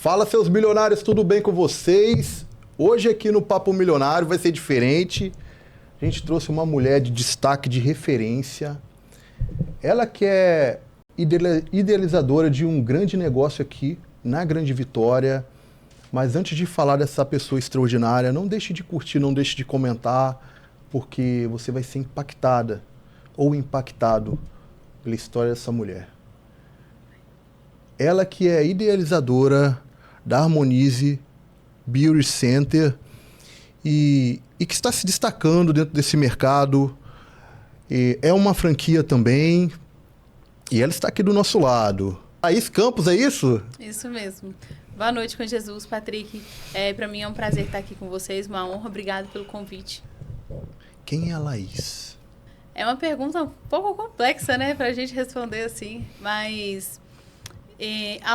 Fala, seus milionários, tudo bem com vocês? Hoje aqui no Papo Milionário vai ser diferente. A gente trouxe uma mulher de destaque, de referência. Ela que é idealizadora de um grande negócio aqui na Grande Vitória. Mas antes de falar dessa pessoa extraordinária, não deixe de curtir, não deixe de comentar, porque você vai ser impactada ou impactado pela história dessa mulher. Ela que é idealizadora da Harmonize Beauty Center e que está se destacando dentro desse mercado. É uma franquia também e ela está aqui do nosso lado. Laís Campos, é isso? Isso mesmo. Boa noite com Jesus, Patrick. Para mim é um prazer estar aqui com vocês, uma honra. Obrigado pelo convite. Quem é a Laís? É uma pergunta um pouco complexa, né, para a gente responder assim, mas a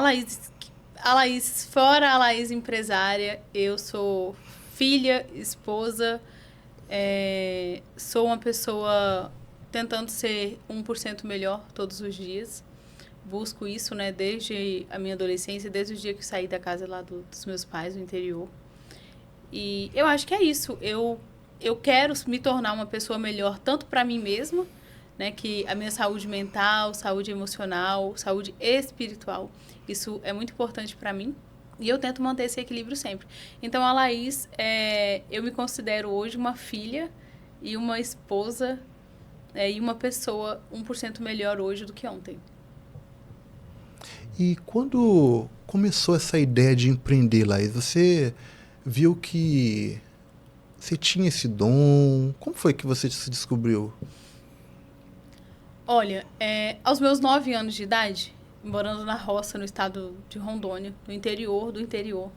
Laís, fora a Laís empresária, eu sou filha, esposa, sou uma pessoa tentando ser 1% melhor todos os dias. Busco isso, né, desde a minha adolescência, desde o dia que saí da casa lá dos meus pais, no interior. E eu acho que é isso. Eu quero me tornar uma pessoa melhor, tanto para mim mesma, né, que a minha saúde mental, saúde emocional, saúde espiritual, isso é muito importante para mim. E eu tento manter esse equilíbrio sempre. Então, a Laís, eu me considero hoje uma filha e uma esposa e uma pessoa 1% melhor hoje do que ontem. E quando começou essa ideia de empreender, Laís, você viu que você tinha esse dom? Como foi que você se descobriu? Olha, aos meus 9 anos de idade, morando na roça, no estado de Rondônia, no interior do interior,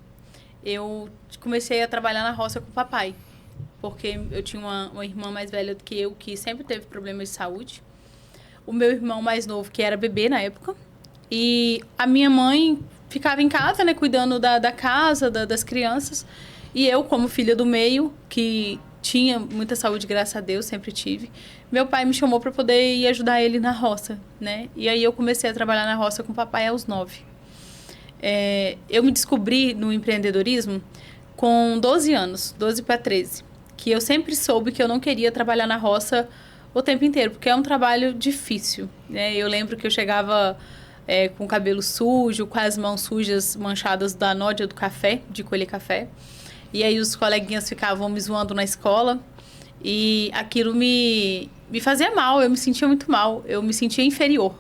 eu comecei a trabalhar na roça com o papai, porque eu tinha uma irmã mais velha do que eu, que sempre teve problemas de saúde. O meu irmão mais novo, que era bebê na época, e a minha mãe ficava em casa, né, cuidando da casa, das crianças. E eu, como filha do meio, que tinha muita saúde, graças a Deus, sempre tive, meu pai me chamou para poder ir ajudar ele na roça, né? E aí eu comecei a trabalhar na roça com o papai aos 9. Eu me descobri no empreendedorismo com 12 anos, 12 para 13, que eu sempre soube que eu não queria trabalhar na roça o tempo inteiro, porque é um trabalho difícil, né? Eu lembro que eu chegava com o cabelo sujo, com as mãos sujas, manchadas da nódia do café, de colher café. E aí os coleguinhas ficavam me zoando na escola. E aquilo me fazia mal, eu me sentia muito mal, eu me sentia inferior.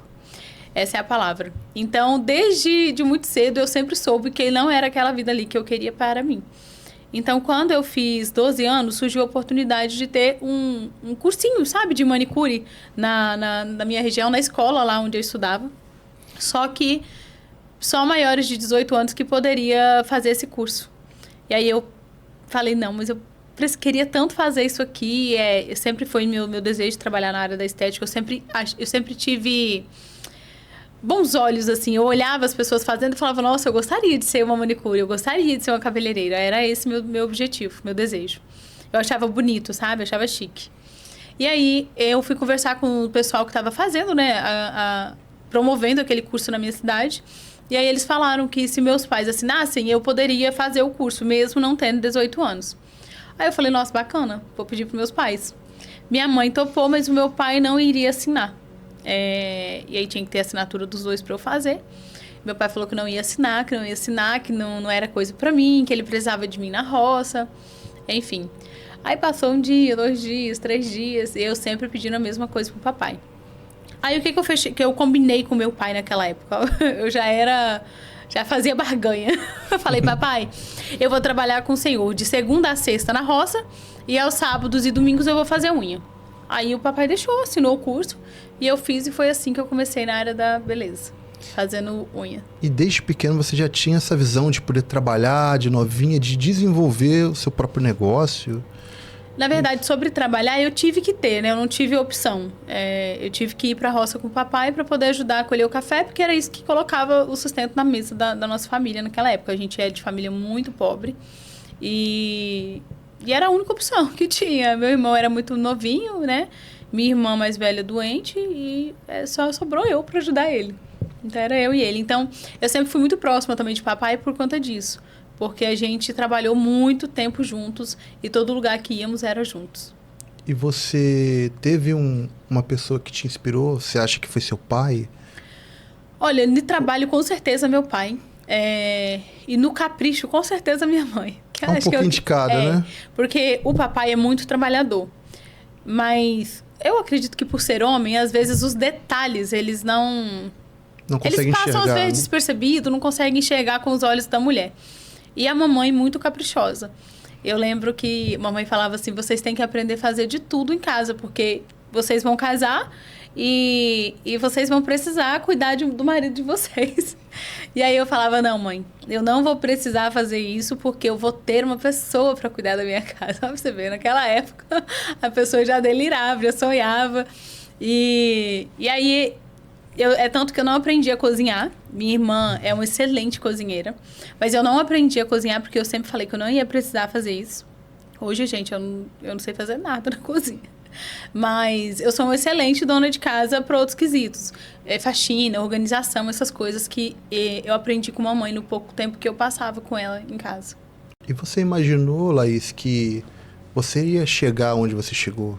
Essa é a palavra. Então, desde muito cedo, eu sempre soube que não era aquela vida ali que eu queria para mim. Então, quando eu fiz 12 anos, surgiu a oportunidade de ter um cursinho, sabe, de manicure na minha região, na escola lá onde eu estudava. Só que só maiores de 18 anos que poderia fazer esse curso. E aí eu falei, não, mas eu queria tanto fazer isso aqui. Sempre foi meu desejo de trabalhar na área da estética. Eu sempre tive bons olhos, assim. Eu olhava as pessoas fazendo e falava, nossa, eu gostaria de ser uma manicure, eu gostaria de ser uma cabeleireira. Era esse meu objetivo, meu desejo. Eu achava bonito, sabe? Eu achava chique. E aí eu fui conversar com o pessoal que estava fazendo, né, promovendo aquele curso na minha cidade. E aí eles falaram que se meus pais assinassem, eu poderia fazer o curso, mesmo não tendo 18 anos. Aí eu falei, nossa, bacana, vou pedir para meus pais. Minha mãe topou, mas o meu pai não iria assinar. E aí tinha que ter a assinatura dos dois para eu fazer. Meu pai falou que não ia assinar, que não era coisa para mim, que ele precisava de mim na roça, enfim. Aí passou um dia, 2 dias, 3 dias, e eu sempre pedindo a mesma coisa pro papai. Aí o que eu combinei com meu pai naquela época? Eu já fazia barganha. Eu falei, papai, eu vou trabalhar com o senhor de segunda a sexta na roça e aos sábados e domingos eu vou fazer unha. Aí o papai deixou, assinou o curso e eu fiz, e foi assim que eu comecei na área da beleza, fazendo unha. E desde pequeno você já tinha essa visão de poder trabalhar, de novinha, de desenvolver o seu próprio negócio? Na verdade, sobre trabalhar, eu tive que ter, né? Eu não tive opção. Eu tive que ir para a roça com o papai para poder ajudar a colher o café, porque era isso que colocava o sustento na mesa da nossa família naquela época. A gente é de família muito pobre e era a única opção que tinha. Meu irmão era muito novinho, né? Minha irmã mais velha doente e só sobrou eu para ajudar ele. Então era eu e ele. Então eu sempre fui muito próxima também de papai por conta disso. Porque a gente trabalhou muito tempo juntos e todo lugar que íamos era juntos. E você teve uma pessoa que te inspirou? Você acha que foi seu pai? Olha, no trabalho com certeza meu pai. E no capricho com certeza minha mãe. É um pouquinho de cada, né? Porque o papai é muito trabalhador. Mas eu acredito que por ser homem, às vezes os detalhes, eles não conseguem enxergar. Eles passam às vezes despercebido, não conseguem enxergar com os olhos da mulher. E a mamãe muito caprichosa. Eu lembro que a mamãe falava assim, vocês têm que aprender a fazer de tudo em casa, porque vocês vão casar e vocês vão precisar cuidar do marido de vocês. E aí eu falava, não, mãe, eu não vou precisar fazer isso porque eu vou ter uma pessoa para cuidar da minha casa. Pra você ver, naquela época a pessoa já delirava, já sonhava. E aí é tanto que eu não aprendi a cozinhar. Minha irmã é uma excelente cozinheira. Mas eu não aprendi a cozinhar porque eu sempre falei que eu não ia precisar fazer isso. Hoje, gente, eu não sei fazer nada na cozinha. Mas eu sou uma excelente dona de casa para outros quesitos. Faxina, organização, essas coisas que eu aprendi com a mamãe no pouco tempo que eu passava com ela em casa. E você imaginou, Laís, que você ia chegar onde você chegou?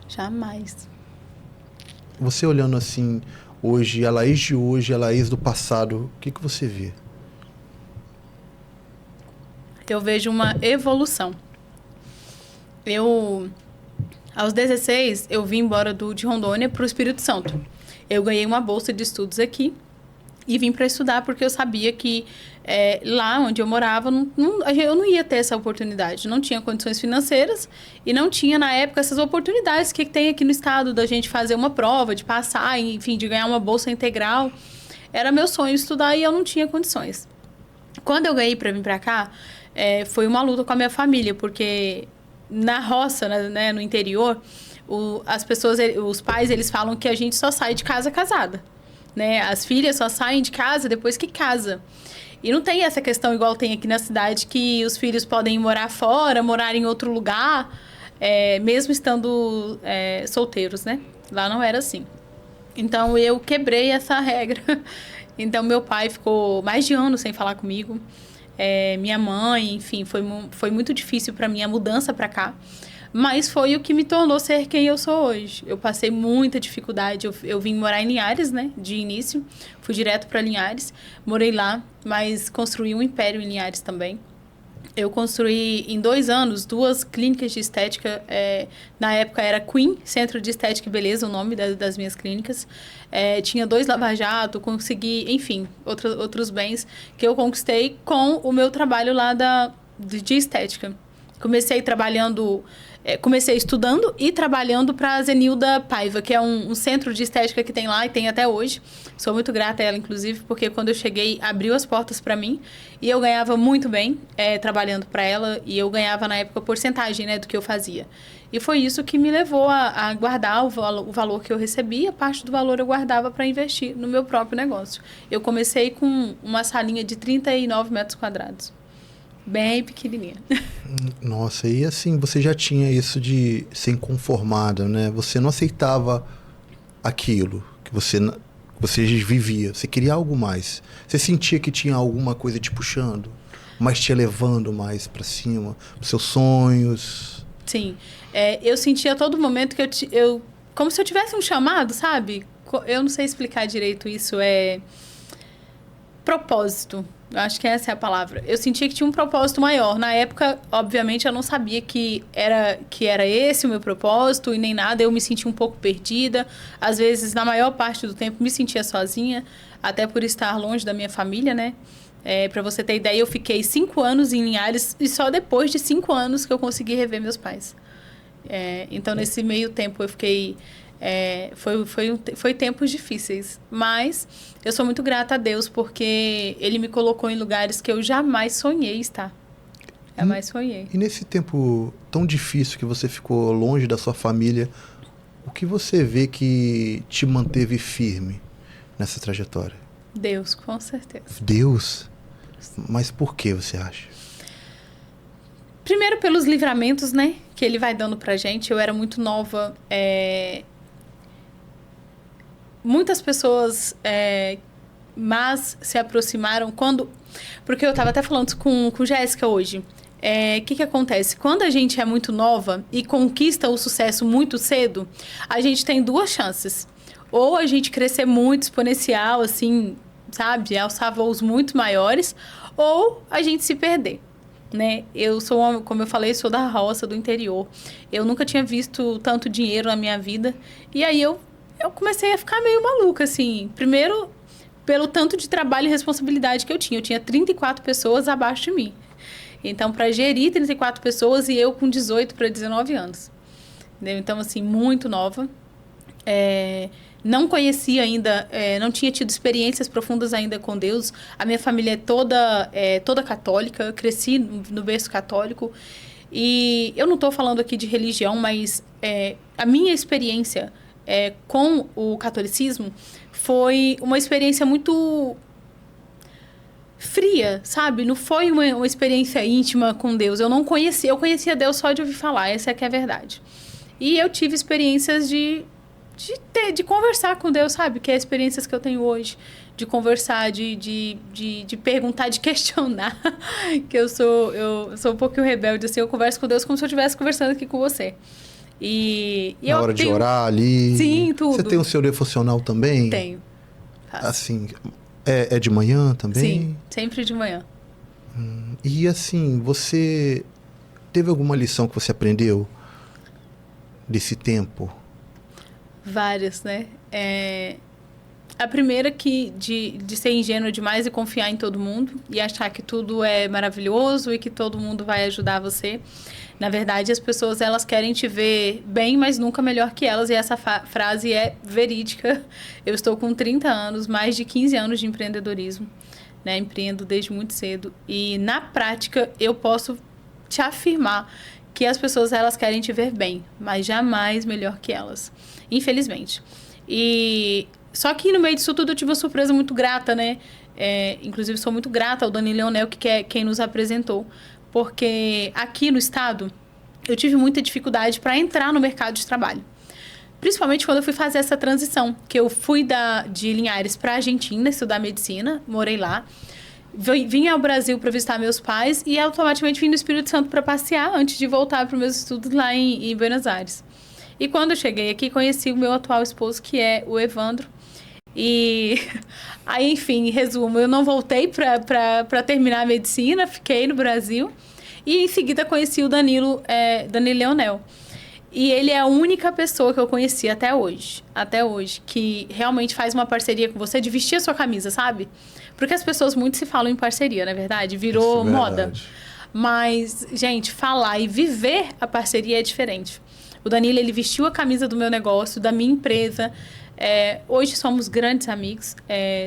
Jamais. Você olhando assim, hoje, a Laís de hoje, a Laís do passado, o que você vê? Eu vejo uma evolução. Aos 16, eu vim embora de Rondônia para o Espírito Santo. Eu ganhei uma bolsa de estudos aqui e vim para estudar porque eu sabia que lá onde eu morava, eu não ia ter essa oportunidade. Não tinha condições financeiras e não tinha, na época, essas oportunidades que tem aqui no estado da gente fazer uma prova, de passar, enfim, de ganhar uma bolsa integral. Era meu sonho estudar e eu não tinha condições. Quando eu ganhei para vir para cá, foi uma luta com a minha família, porque na roça, né, no interior, as pessoas, os pais, eles falam que a gente só sai de casa casada, né? As filhas só saem de casa depois que casa. E não tem essa questão igual tem aqui na cidade, que os filhos podem morar fora, morar em outro lugar, mesmo estando solteiros, né? Lá não era assim. Então, eu quebrei essa regra. Então, meu pai ficou mais de ano sem falar comigo. Minha mãe, enfim, foi muito difícil para mim a mudança para cá. Mas foi o que me tornou ser quem eu sou hoje. Eu passei muita dificuldade. Eu vim morar em Linhares, né? De início. Fui direto para Linhares. Morei lá, mas construí um império em Linhares também. Eu construí, em 2 anos, 2 clínicas de estética. Na época era Queen, Centro de Estética e Beleza, o nome das minhas clínicas. Tinha 2 lava-jato, consegui, enfim, outros bens que eu conquistei com o meu trabalho lá de estética. Comecei estudando e trabalhando para a Zenilda Paiva, que é um centro de estética que tem lá e tem até hoje. Sou muito grata a ela, inclusive, porque quando eu cheguei, abriu as portas para mim e eu ganhava muito bem trabalhando para ela e eu ganhava, na época, porcentagem, né, do que eu fazia. E foi isso que me levou a guardar o valor que eu recebia, parte do valor eu guardava para investir no meu próprio negócio. Eu comecei com uma salinha de 39 metros quadrados. Bem pequenininha. Nossa, e assim, você já tinha isso de ser inconformada, né? Você não aceitava aquilo que você vivia. Você queria algo mais. Você sentia que tinha alguma coisa te puxando, mas te levando mais para cima, pros seus sonhos. Sim. Eu sentia a todo momento que eu... Como se eu tivesse um chamado, sabe? Eu não sei explicar direito isso. Propósito. Eu acho que essa é a palavra. Eu sentia que tinha um propósito maior. Na época, obviamente, eu não sabia que era esse o meu propósito e nem nada. Eu me sentia um pouco perdida. Às vezes, na maior parte do tempo, me sentia sozinha. Até por estar longe da minha família, né? Para você ter ideia, eu fiquei 5 anos em Linhares e só depois de 5 anos que eu consegui rever meus pais. Então, nesse meio tempo, eu fiquei... Foi tempos difíceis, mas eu sou muito grata a Deus porque Ele me colocou em lugares que eu jamais sonhei estar. Jamais sonhei. E nesse tempo tão difícil que você ficou longe da sua família, o que você vê que te manteve firme nessa trajetória? Deus, com certeza. Deus? Mas por que você acha? Primeiro pelos livramentos, né? Que Ele vai dando pra gente. Eu era muito nova. muitas pessoas mas se aproximaram quando... Porque eu estava até falando com Jéssica hoje. O que acontece? Quando a gente é muito nova e conquista o sucesso muito cedo, a gente tem duas chances. Ou a gente crescer muito, exponencial, assim, sabe? Alçar voos muito maiores, ou a gente se perder, né? Eu sou, como eu falei, sou da roça, do interior. Eu nunca tinha visto tanto dinheiro na minha vida. E aí eu comecei a ficar meio maluca, assim. Primeiro, pelo tanto de trabalho e responsabilidade que eu tinha. Eu tinha 34 pessoas abaixo de mim. Então, para gerir 34 pessoas e eu com 18 para 19 anos. Entendeu? Então, assim, muito nova. Não conhecia ainda, não tinha tido experiências profundas ainda com Deus. A minha família é toda católica, eu cresci no berço católico. E eu não estou falando aqui de religião, mas a minha experiência com o catolicismo foi uma experiência muito fria, sabe? Não foi uma experiência íntima com Deus. Eu conhecia Deus só de ouvir falar, essa é que é a verdade. E eu tive experiências de conversar com Deus, sabe? Que é experiências que eu tenho hoje. De conversar, de perguntar, de questionar. Que eu sou um pouquinho rebelde, assim. Eu converso com Deus como se eu estivesse conversando aqui com você. Na hora de orar ali? Sim, tudo. Você tem o seu devocional também? Tenho. Faço. Assim, é de manhã também? Sim, sempre de manhã. E assim, você teve alguma lição que você aprendeu desse tempo? Várias, né? A primeira de ser ingênuo demais e confiar em todo mundo e achar que tudo é maravilhoso e que todo mundo vai ajudar você. Na verdade, as pessoas, elas querem te ver bem, mas nunca melhor que elas. E essa frase é verídica. Eu estou com 30 anos, mais de 15 anos de empreendedorismo, né? Empreendo desde muito cedo. E, na prática, eu posso te afirmar que as pessoas, elas querem te ver bem, mas jamais melhor que elas. Infelizmente. Só que no meio disso tudo eu tive uma surpresa muito grata, né? Inclusive, sou muito grata ao Danilo Leonel, que é quem nos apresentou. Porque aqui no estado, eu tive muita dificuldade para entrar no mercado de trabalho. Principalmente quando eu fui fazer essa transição. Que eu fui de Linhares para a Argentina estudar medicina, morei lá. Vim ao Brasil para visitar meus pais e automaticamente vim no Espírito Santo para passear antes de voltar para os meus estudos lá em Buenos Aires. E quando eu cheguei aqui, conheci o meu atual esposo, que é o Evandro. E aí, enfim, em resumo, eu não voltei para terminar a medicina, fiquei no Brasil. E em seguida conheci o Danilo Leonel. E ele é a única pessoa que eu conheci até hoje, que realmente faz uma parceria com você de vestir a sua camisa, sabe? Porque as pessoas muito se falam em parceria, na verdade, virou moda. Mas, gente, falar e viver a parceria é diferente. O Danilo, ele vestiu a camisa do meu negócio, da minha empresa. Hoje somos grandes amigos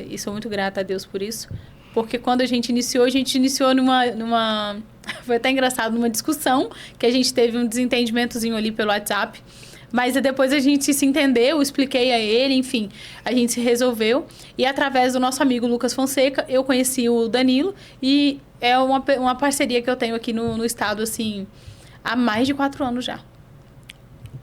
e sou muito grata a Deus por isso. Porque quando a gente iniciou numa foi até engraçado, numa discussão, que a gente teve um desentendimentozinho ali pelo WhatsApp. Mas depois a gente se entendeu, expliquei a ele, enfim, a gente se resolveu. E através do nosso amigo Lucas Fonseca, eu conheci o Danilo. E é uma parceria que eu tenho aqui no estado, assim, há mais de 4 anos já.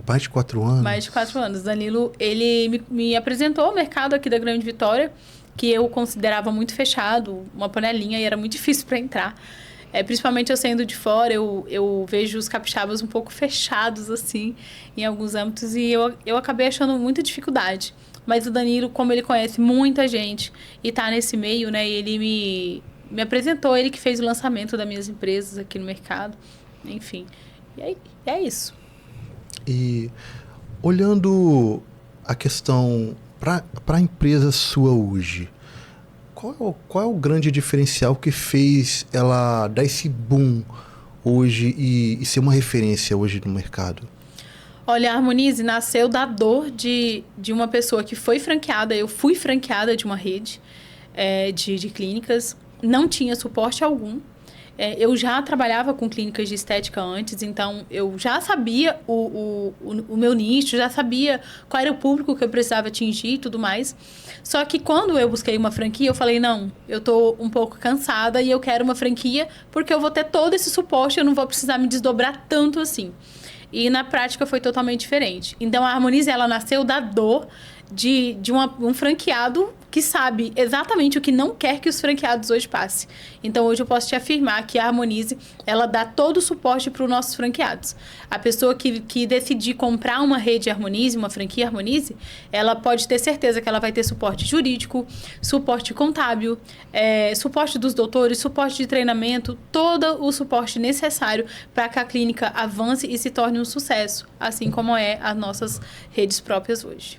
Mais de 4 anos? Mais de 4 anos. Danilo, ele me apresentou o mercado aqui da Grande Vitória, que eu considerava muito fechado, uma panelinha, e era muito difícil para entrar. Principalmente eu saindo de fora, eu vejo os capixabas um pouco fechados, assim, em alguns âmbitos, e eu acabei achando muita dificuldade. Mas o Danilo, como ele conhece muita gente e tá nesse meio, né, ele me apresentou, ele que fez o lançamento das minhas empresas aqui no mercado, enfim. E aí, é isso. E olhando a questão para a empresa sua hoje, qual é o grande diferencial que fez ela dar esse boom hoje e ser uma referência hoje no mercado? Olha, a Harmonize nasceu da dor de uma pessoa que foi franqueada. Eu fui franqueada de uma rede de clínicas, não tinha suporte algum. Eu já trabalhava com clínicas de estética antes, então eu já sabia o meu nicho, já sabia qual era o público que eu precisava atingir e tudo mais. Só que quando eu busquei uma franquia, eu falei, não, eu tô um pouco cansada e eu quero uma franquia porque eu vou ter todo esse suporte, eu não vou precisar me desdobrar tanto assim. E na prática foi totalmente diferente. Então a Harmonize, ela nasceu da dor um franqueado que sabe exatamente o que não quer que os franqueados hoje passem. Então, hoje eu posso te afirmar que a Harmonize, ela dá todo o suporte para os nossos franqueados. A pessoa que decidir comprar uma rede Harmonize, uma franquia Harmonize, ela pode ter certeza que ela vai ter suporte jurídico, suporte contábil, suporte dos doutores, suporte de treinamento, todo o suporte necessário para que a clínica avance e se torne um sucesso, assim como é as nossas redes próprias hoje.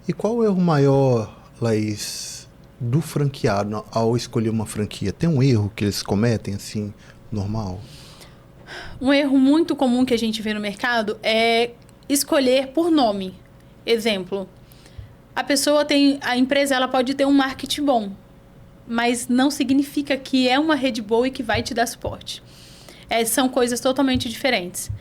E qual é o maior, Laís, do franqueado ao escolher uma franquia? Tem um erro que eles cometem, assim, normal? Um erro muito comum que a gente vê no mercado é escolher por nome. Exemplo, a empresa ela pode ter um marketing bom, mas não significa que é uma rede boa e que vai te dar suporte. São coisas totalmente diferentes.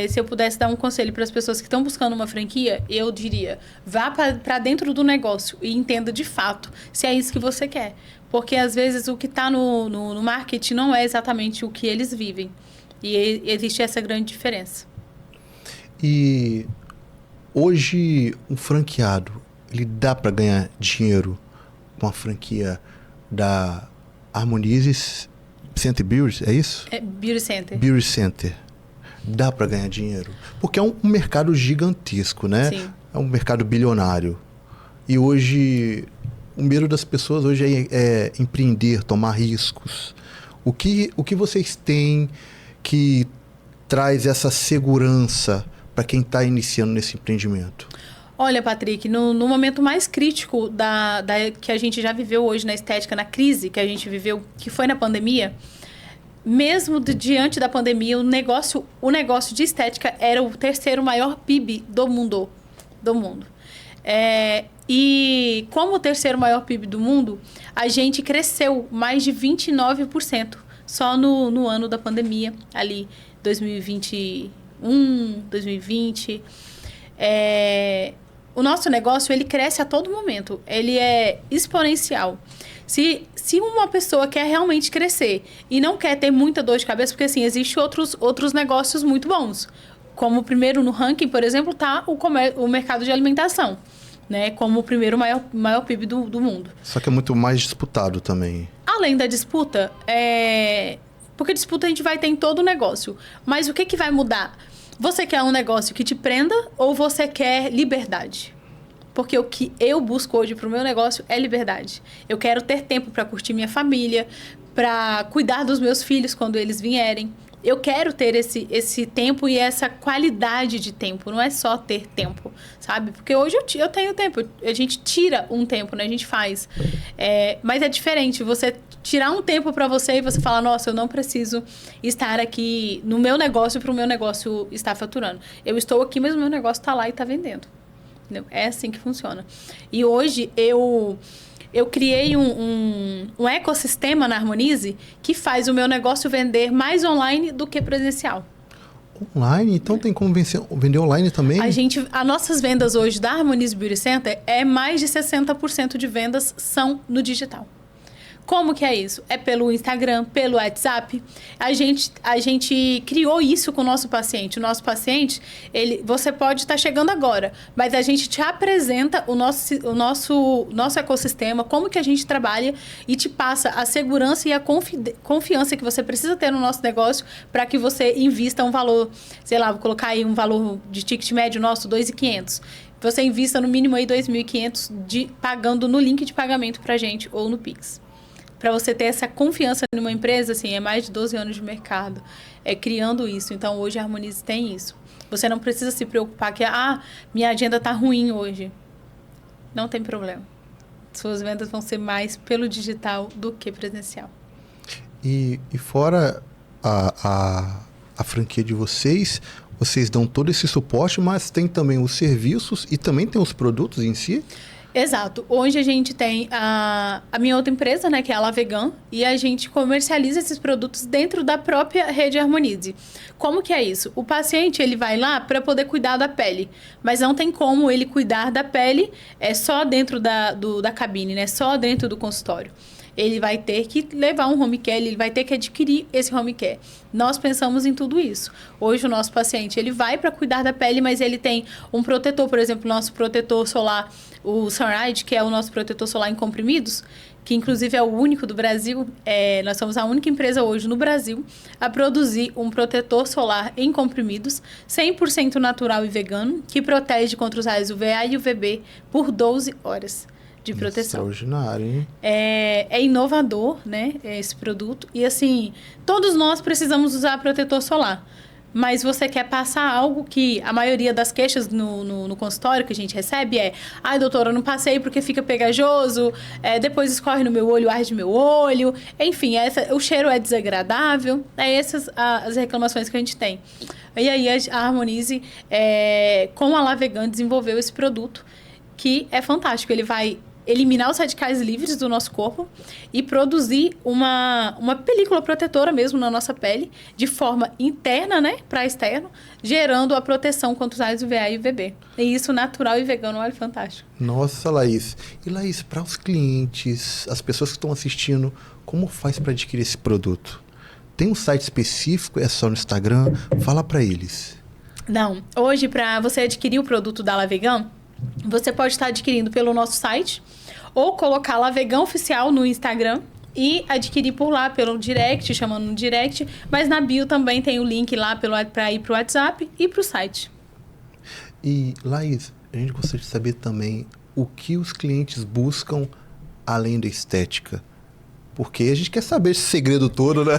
Se eu pudesse dar um conselho para as pessoas que estão buscando uma franquia, eu diria, vá para dentro do negócio e entenda de fato se é isso que você quer. Porque, às vezes, o que está no marketing não é exatamente o que eles vivem. E existe essa grande diferença. E hoje, um franqueado, ele dá para ganhar dinheiro com a franquia da Harmonize Center Beauty, é isso? Beauty Center. Beauty Center. Dá para ganhar dinheiro? Porque é um mercado gigantesco, né? Sim. É um mercado bilionário. E hoje, o medo das pessoas hoje é empreender, tomar riscos. O que vocês têm que traz essa segurança para quem está iniciando nesse empreendimento? Olha, Patrick, no momento mais crítico que a gente já viveu hoje na estética, na crise que a gente viveu, que foi na pandemia, mesmo diante da pandemia, o negócio de estética era o terceiro maior PIB do mundo. E como o terceiro maior PIB do mundo, a gente cresceu mais de 29% só no ano da pandemia, ali 2021, 2020. O nosso negócio, ele cresce a todo momento. Ele é exponencial. Se uma pessoa quer realmente crescer e não quer ter muita dor de cabeça, porque assim, existem outros negócios muito bons. Como o primeiro no ranking, por exemplo, está o mercado de alimentação, né? Como o primeiro maior PIB do mundo. Só que é muito mais disputado também. Além da disputa, porque disputa a gente vai ter em todo o negócio. Mas o que vai mudar? Você quer um negócio que te prenda ou você quer liberdade? Porque o que eu busco hoje para o meu negócio é liberdade. Eu quero ter tempo para curtir minha família, para cuidar dos meus filhos quando eles vierem. Eu quero ter esse tempo e essa qualidade de tempo. Não é só ter tempo, sabe? Porque hoje eu tenho tempo. A gente tira um tempo, né? A gente faz. Mas é diferente. Você tirar um tempo para você e você falar, nossa, eu não preciso estar aqui no meu negócio para o meu negócio estar faturando. Eu estou aqui, mas o meu negócio está lá e está vendendo. Entendeu? É assim que funciona. E hoje eu criei um ecossistema na Harmonize que faz o meu negócio vender mais online do que presencial. Online? Então tem como vender online também? As nossas vendas hoje da Harmonize Beauty Center mais de 60% de vendas são no digital. Como que é isso? É pelo Instagram, pelo WhatsApp. A gente criou isso com o nosso paciente. O nosso paciente, você pode estar chegando agora, mas a gente te apresenta o nosso ecossistema, como que a gente trabalha e te passa a segurança e a confiança que você precisa ter no nosso negócio para que você invista um valor, sei lá, vou colocar aí um valor de ticket médio nosso, R$ 2.500. Você invista no mínimo aí R$ 2.500 pagando no link de pagamento para a gente ou no Pix. Para você ter essa confiança numa empresa, assim, é mais de 12 anos de mercado, criando isso. Então, hoje a Harmonize tem isso. Você não precisa se preocupar que, minha agenda está ruim hoje. Não tem problema. Suas vendas vão ser mais pelo digital do que presencial. E fora a franquia de vocês dão todo esse suporte, mas tem também os serviços e também tem os produtos em si? Exato. Hoje a gente tem a minha outra empresa, né, que é a La Vegan, e a gente comercializa esses produtos dentro da própria rede Harmonize. Como que é isso? O paciente, ele vai lá para poder cuidar da pele, mas não tem como ele cuidar da pele só dentro da cabine, né, só dentro do consultório. ele vai ter que levar um home care, ele vai ter que adquirir esse home care. Nós pensamos em tudo isso. Hoje o nosso paciente, ele vai para cuidar da pele, mas ele tem um protetor, por exemplo, nosso protetor solar, o Sunride, que é o nosso protetor solar em comprimidos, que inclusive é o único do Brasil. Nós somos a única empresa hoje no Brasil a produzir um protetor solar em comprimidos, 100% natural e vegano, que protege contra os raios UVA e UVB por 12 horas de proteção. Extraordinário, hein? É inovador, né, esse produto. E assim, todos nós precisamos usar protetor solar. Mas você quer passar algo que a maioria das queixas no consultório que a gente recebe é: ai, doutora, eu não passei porque fica pegajoso, depois escorre no meu olho, arde meu olho. Enfim, o cheiro é desagradável. Essas as reclamações que a gente tem. E aí a Harmonize, com a Lavegan, desenvolveu esse produto que é fantástico. Ele vai eliminar os radicais livres do nosso corpo e produzir uma película protetora mesmo na nossa pele, de forma interna, né, para externo, gerando a proteção contra os raios UVA e UVB. E isso natural e vegano, olha, fantástico. Nossa, Laís. E Laís, para os clientes, as pessoas que estão assistindo, como faz para adquirir esse produto? Tem um site específico? É só no Instagram? Fala para eles. Não. Hoje, para você adquirir o produto da Lavegan, você pode estar adquirindo pelo nosso site ou colocar Lavegan Oficial no Instagram e adquirir por lá, pelo direct, chamando no direct. Mas na bio também tem o link lá para ir para o WhatsApp e para o site. E, Laís, a gente gostaria de saber também o que os clientes buscam além da estética. Porque a gente quer saber esse segredo todo, né?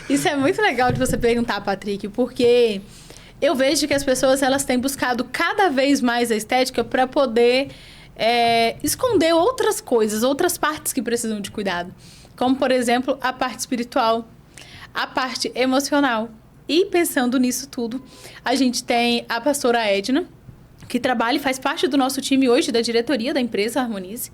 Isso é muito legal de você perguntar, Patrick, porque eu vejo que as pessoas elas têm buscado cada vez mais a estética para poder esconder outras coisas, outras partes que precisam de cuidado. Como, por exemplo, a parte espiritual, a parte emocional. E pensando nisso tudo, a gente tem a pastora Edna, que trabalha e faz parte do nosso time hoje, da diretoria da empresa Harmonize.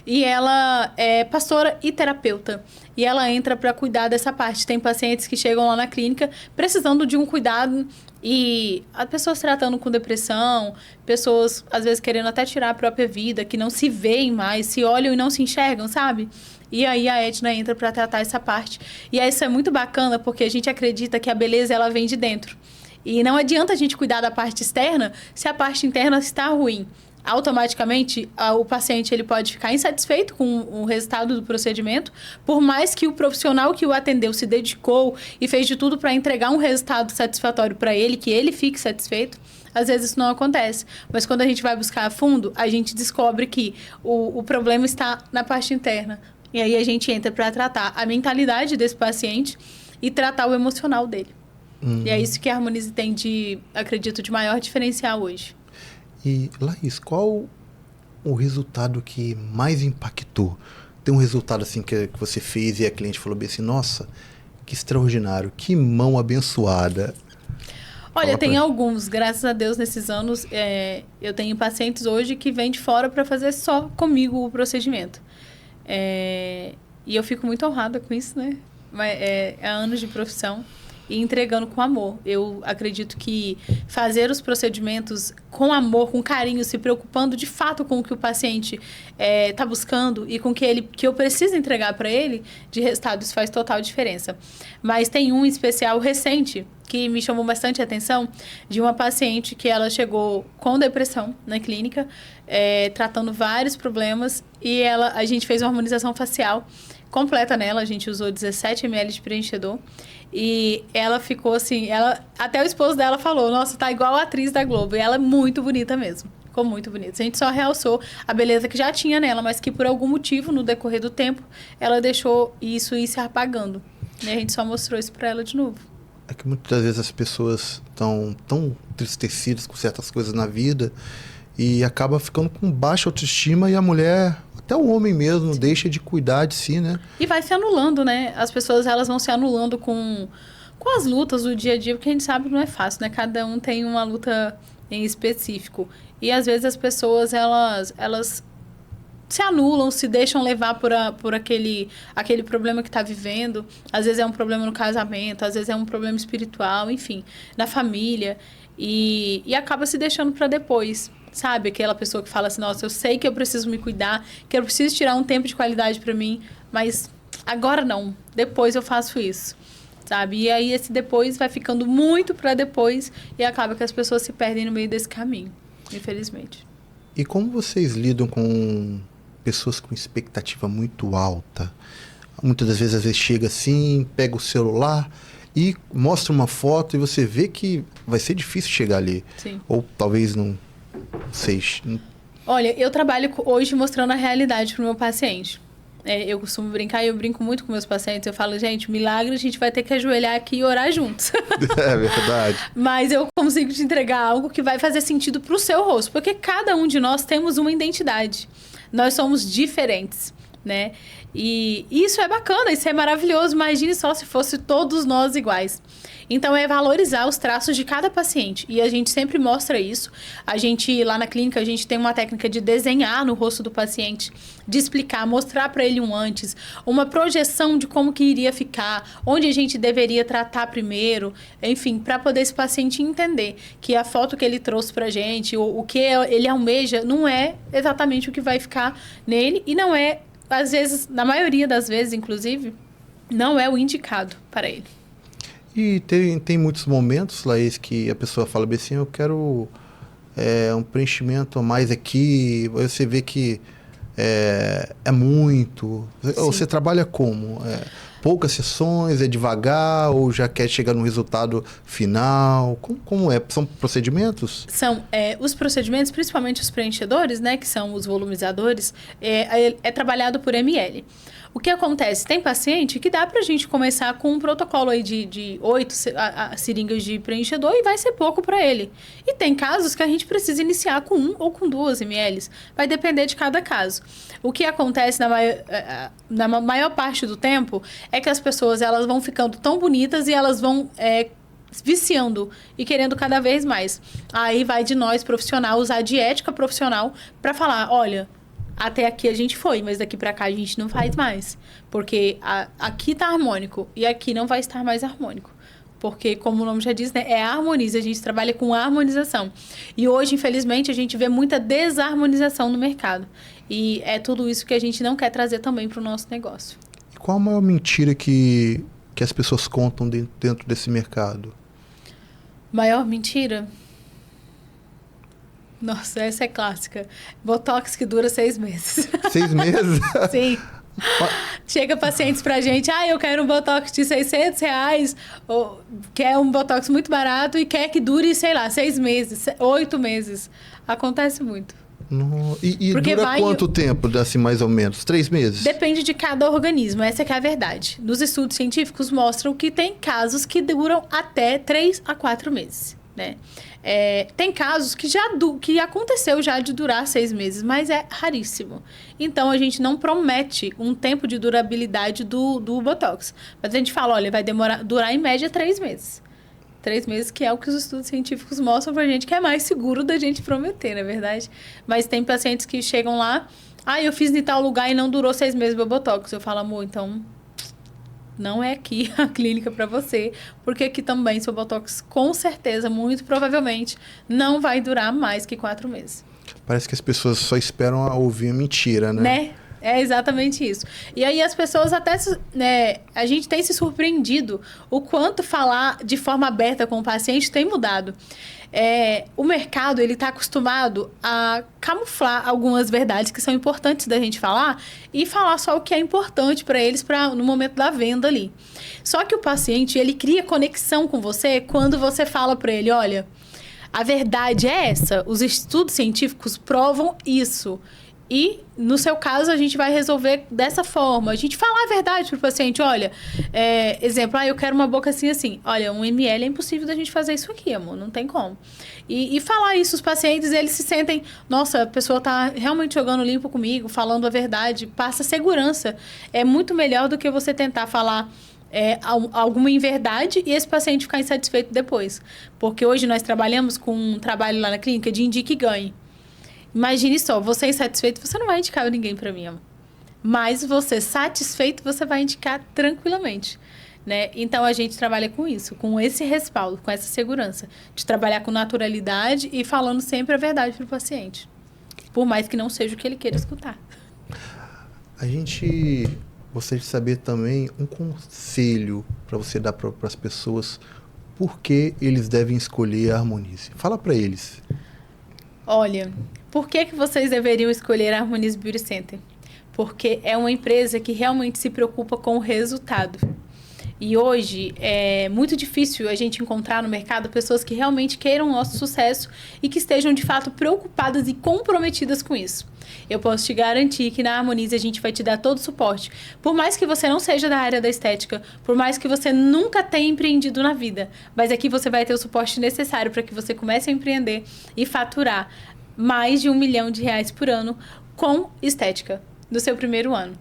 E ela é pastora e terapeuta. E ela entra para cuidar dessa parte. Tem pacientes que chegam lá na clínica precisando de um cuidado. E as pessoas tratando com depressão, pessoas às vezes querendo até tirar a própria vida, que não se veem mais, se olham e não se enxergam, sabe? E aí a Edna entra para tratar essa parte. E isso é muito bacana porque a gente acredita que a beleza ela vem de dentro. E não adianta a gente cuidar da parte externa se a parte interna está ruim. Automaticamente, o paciente ele pode ficar insatisfeito com o resultado do procedimento, por mais que o profissional que o atendeu se dedicou e fez de tudo para entregar um resultado satisfatório para ele, que ele fique satisfeito. Às vezes isso não acontece. Mas quando a gente vai buscar a fundo, a gente descobre que o problema está na parte interna. E aí a gente entra para tratar a mentalidade desse paciente e tratar o emocional dele. E é isso que a Harmonize tem acredito, de maior diferencial hoje. E, Laís, qual o resultado que mais impactou? Tem um resultado assim que você fez e a cliente falou bem assim: nossa, que extraordinário, que mão abençoada. Olha, tem alguns, graças a Deus, nesses anos, eu tenho pacientes hoje que vêm de fora para fazer só comigo o procedimento. E eu fico muito honrada com isso, né? É anos de profissão. E entregando com amor. Eu acredito que fazer os procedimentos com amor, com carinho, se preocupando de fato com o que o paciente está buscando e com o que eu preciso entregar para ele, de resultado, isso faz total diferença. Mas tem um especial recente que me chamou bastante a atenção, de uma paciente que ela chegou com depressão na clínica, tratando vários problemas, e a gente fez uma harmonização facial completa nela. A gente usou 17 ml de preenchedor. E ela ficou assim, até o esposo dela falou: nossa, tá igual a atriz da Globo. E ela é muito bonita mesmo. Ficou muito bonita. A gente só realçou a beleza que já tinha nela, mas que por algum motivo, no decorrer do tempo, ela deixou isso ir se apagando. E a gente só mostrou isso pra ela de novo. É que muitas vezes as pessoas estão tão entristecidas com certas coisas na vida e acaba ficando com baixa autoestima, e a mulher, até o homem mesmo, deixa de cuidar de si, né? E vai se anulando, né? As pessoas, elas vão se anulando com as lutas do dia a dia, porque a gente sabe que não é fácil, né? Cada um tem uma luta em específico. E às vezes as pessoas, elas se anulam, se deixam levar por aquele problema que está vivendo. Às vezes é um problema no casamento, às vezes é um problema espiritual, enfim, na família. E acaba se deixando para depois, sabe? Aquela pessoa que fala assim, nossa, eu sei que eu preciso me cuidar, que eu preciso tirar um tempo de qualidade para mim, mas agora não, depois eu faço isso, sabe? E aí esse depois vai ficando muito para depois e acaba que as pessoas se perdem no meio desse caminho, infelizmente. E como vocês lidam com pessoas com expectativa muito alta? Muitas das vezes, às vezes chega assim, pega o celular e mostra uma foto e você vê que vai ser difícil chegar ali. Sim. Ou talvez não sei. Olha, eu trabalho hoje mostrando a realidade para o meu paciente. Eu costumo brincar e eu brinco muito com meus pacientes. Eu falo, gente, milagre a gente vai ter que ajoelhar aqui e orar juntos. É verdade. Mas eu consigo te entregar algo que vai fazer sentido pro seu rosto. Porque cada um de nós temos uma identidade. Nós somos diferentes, né? E isso é bacana, isso é maravilhoso. Imagine só se fosse todos nós iguais. Então, é valorizar os traços de cada paciente. E a gente sempre mostra isso. A gente, lá na clínica, a gente tem uma técnica de desenhar no rosto do paciente, de explicar, mostrar para ele um antes, uma projeção de como que iria ficar, onde a gente deveria tratar primeiro, enfim, para poder esse paciente entender que a foto que ele trouxe pra gente, o que ele almeja, não é exatamente o que vai ficar nele e não é, às vezes, na maioria das vezes, inclusive, não é o indicado para ele. E tem muitos momentos, Laís, que a pessoa fala bem assim, eu quero um preenchimento a mais aqui. Você vê que é muito. Sim. Você trabalha como? Poucas sessões, é devagar ou já quer chegar no resultado final? Como é? São procedimentos? São os procedimentos, principalmente os preenchedores, né, que são os volumizadores, é trabalhado por ml. O que acontece? Tem paciente que dá pra gente começar com um protocolo aí de 8 seringas de preenchedor e vai ser pouco para ele. E tem casos que a gente precisa iniciar com 1 ou com 2 ml. Vai depender de cada caso. O que acontece na maior parte do tempo é que as pessoas elas vão ficando tão bonitas e elas vão viciando e querendo cada vez mais. Aí vai de nós, profissional, usar de ética profissional para falar, olha, até aqui a gente foi, mas daqui pra cá a gente não faz mais. Porque aqui tá harmônico e aqui não vai estar mais harmônico. Porque, como o nome já diz, né, harmoniza. A gente trabalha com harmonização. E hoje, infelizmente, a gente vê muita desarmonização no mercado. E é tudo isso que a gente não quer trazer também pro nosso negócio. E qual a maior mentira que as pessoas contam dentro desse mercado? Maior mentira? Nossa, essa é clássica. Botox que dura 6 meses. 6 meses? Sim. Chega pacientes pra gente, eu quero um Botox de R$600, ou quer um Botox muito barato e quer que dure, sei lá, 6 meses, 8 meses. Acontece muito. E dura quanto tempo, assim, mais ou menos? 3 meses? Depende de cada organismo, essa que é a verdade. Nos estudos científicos mostram que tem casos que duram até 3 a 4 meses, né? Tem casos que aconteceu já de durar 6 meses, mas é raríssimo. Então, a gente não promete um tempo de durabilidade do Botox. Mas a gente fala, olha, vai durar em média 3 meses. 3 meses, que é o que os estudos científicos mostram pra gente, que é mais seguro da gente prometer, não é verdade? Mas tem pacientes que chegam lá, eu fiz em tal lugar e não durou 6 meses meu Botox. Eu falo, amor, então não é aqui a clínica para você, porque aqui também seu Botox, com certeza, muito provavelmente, não vai durar mais que 4 meses. Parece que as pessoas só esperam ouvir a mentira, né? É exatamente isso. E aí as pessoas até, a gente tem se surpreendido o quanto falar de forma aberta com o paciente tem mudado. O mercado, ele está acostumado a camuflar algumas verdades que são importantes da gente falar e falar só o que é importante para eles no momento da venda ali. Só que o paciente, ele cria conexão com você quando você fala para ele, olha, a verdade é essa, os estudos científicos provam isso. E, no seu caso, a gente vai resolver dessa forma. A gente fala a verdade pro paciente. Olha, exemplo, eu quero uma boca assim, assim. Olha, 1 ml é impossível da gente fazer isso aqui, amor. Não tem como. E falar isso, os pacientes, eles se sentem... Nossa, a pessoa tá realmente jogando limpo comigo, falando a verdade. Passa segurança. É muito melhor do que você tentar falar alguma inverdade e esse paciente ficar insatisfeito depois. Porque hoje nós trabalhamos com um trabalho lá na clínica de indique e ganhe. Imagine só, você insatisfeito, você não vai indicar ninguém para mim, amor. Mas você satisfeito, você vai indicar tranquilamente. Né? Então, a gente trabalha com isso, com esse respaldo, com essa segurança. De trabalhar com naturalidade e falando sempre a verdade para o paciente. Por mais que não seja o que ele queira escutar. A gente gostaria de saber também um conselho para você dar para as pessoas por que eles devem escolher a Harmonize. Fala para eles. Olha, por que vocês deveriam escolher a Harmonize Beauty Center? Porque é uma empresa que realmente se preocupa com o resultado. E hoje é muito difícil a gente encontrar no mercado pessoas que realmente queiram o nosso sucesso e que estejam de fato preocupadas e comprometidas com isso. Eu posso te garantir que na Harmonize a gente vai te dar todo o suporte. Por mais que você não seja da área da estética, por mais que você nunca tenha empreendido na vida, mas aqui você vai ter o suporte necessário para que você comece a empreender e faturar mais de R$1 milhão por ano com estética. Do seu primeiro ano.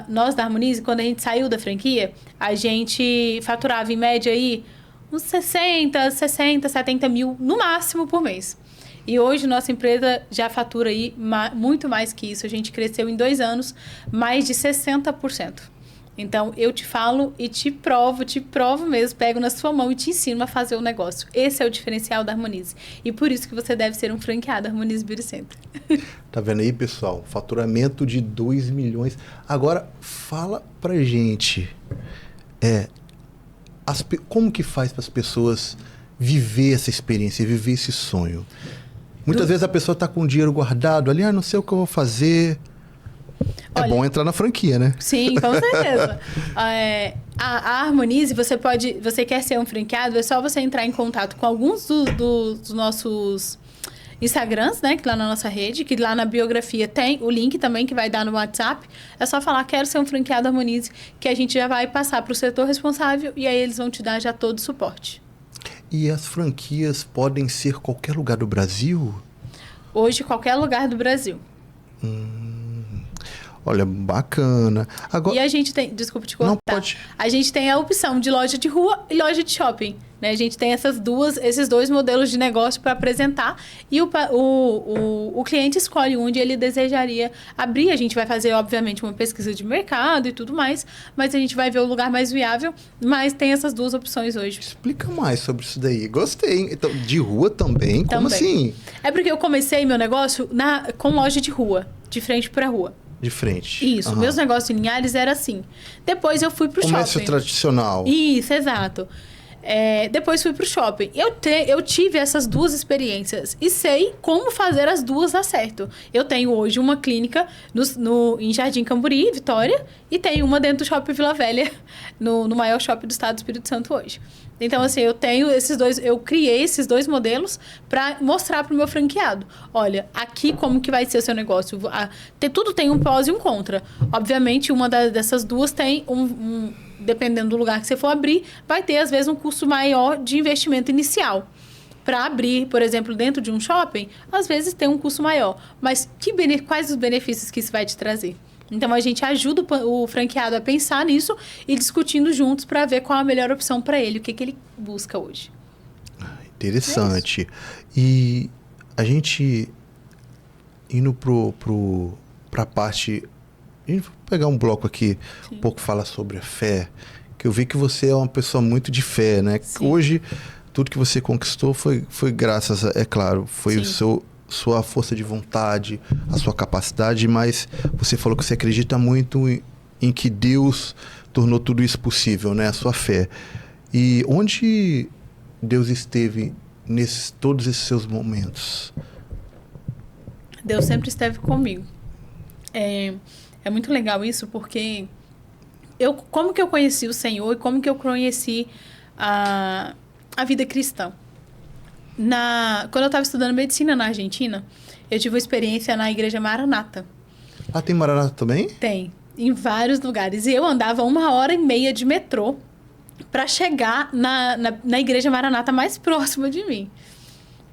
Nós da Harmonize, quando a gente saiu da franquia, a gente faturava em média aí uns 60, 70 mil no máximo por mês. E hoje nossa empresa já fatura aí muito mais que isso. A gente cresceu em 2 anos mais de 60%. Então, eu te falo e te provo mesmo, pego na sua mão e te ensino a fazer o negócio. Esse é o diferencial da Harmonize. E por isso que você deve ser um franqueado da Harmonize Beauty Center. Tá vendo aí, pessoal? Faturamento de 2 milhões. Agora, fala pra gente, como que faz para as pessoas viver essa experiência, viver esse sonho? Muitas vezes a pessoa tá com dinheiro guardado ali, não sei o que eu vou fazer... Olha, é bom entrar na franquia, né? Sim, com certeza. A Harmonize, você quer ser um franqueado, é só você entrar em contato com alguns dos nossos Instagrams, né? Que lá na nossa rede, que lá na biografia tem o link também que vai dar no WhatsApp. É só falar, quero ser um franqueado Harmonize, que a gente já vai passar para o setor responsável e aí eles vão te dar já todo o suporte. E as franquias podem ser qualquer lugar do Brasil? Hoje, qualquer lugar do Brasil. Olha, bacana. Agora... E a gente tem... Desculpa te cortar. Não, pode. A gente tem a opção de loja de rua e loja de shopping. Né? A gente tem esses dois modelos de negócio para apresentar. E o cliente escolhe onde ele desejaria abrir. A gente vai fazer, obviamente, uma pesquisa de mercado e tudo mais. Mas a gente vai ver o lugar mais viável. Mas tem essas duas opções hoje. Explica mais sobre isso daí. Gostei. Então, de rua também? Como assim? É porque eu comecei meu negócio com loja de rua. De frente para rua. De frente. Isso. Meus negócios em Linhares era assim. Depois eu fui pro Comércio shopping. Tradicional. Isso, exato. Depois fui pro shopping. Eu tive essas duas experiências e sei como fazer as duas dar certo. Eu tenho hoje uma clínica em Jardim Camburi, Vitória, e tenho uma dentro do Shopping Vila Velha, no maior shopping do estado do Espírito Santo hoje. Então, assim, eu criei esses dois modelos para mostrar pro meu franqueado. Olha, aqui como que vai ser o seu negócio. Tudo tem um pós e um contra. Obviamente, uma dessas duas tem dependendo do lugar que você for abrir, vai ter, às vezes, um custo maior de investimento inicial. Para abrir, por exemplo, dentro de um shopping, às vezes tem um custo maior. Mas quais os benefícios que isso vai te trazer? Então, a gente ajuda o franqueado a pensar nisso e discutindo juntos para ver qual a melhor opção para ele, o que ele busca hoje. Interessante. E a gente indo para a parte... A gente vai pegar um bloco aqui, um pouco falar sobre a fé, que eu vi que você é uma pessoa muito de fé, né? Sim. Hoje, tudo que você conquistou foi graças, é claro, foi sua força de vontade, a sua capacidade, mas você falou que você acredita muito em que Deus tornou tudo isso possível, né? A sua fé. E onde Deus esteve todos esses seus momentos? Deus sempre esteve comigo. É muito legal isso, porque como que eu conheci o Senhor e como que eu conheci a vida cristã? Quando eu estava estudando medicina na Argentina, eu tive uma experiência na Igreja Maranata. Ah, tem Maranata também? Tem, em vários lugares. E eu andava 1h30 de metrô para chegar na Igreja Maranata mais próxima de mim.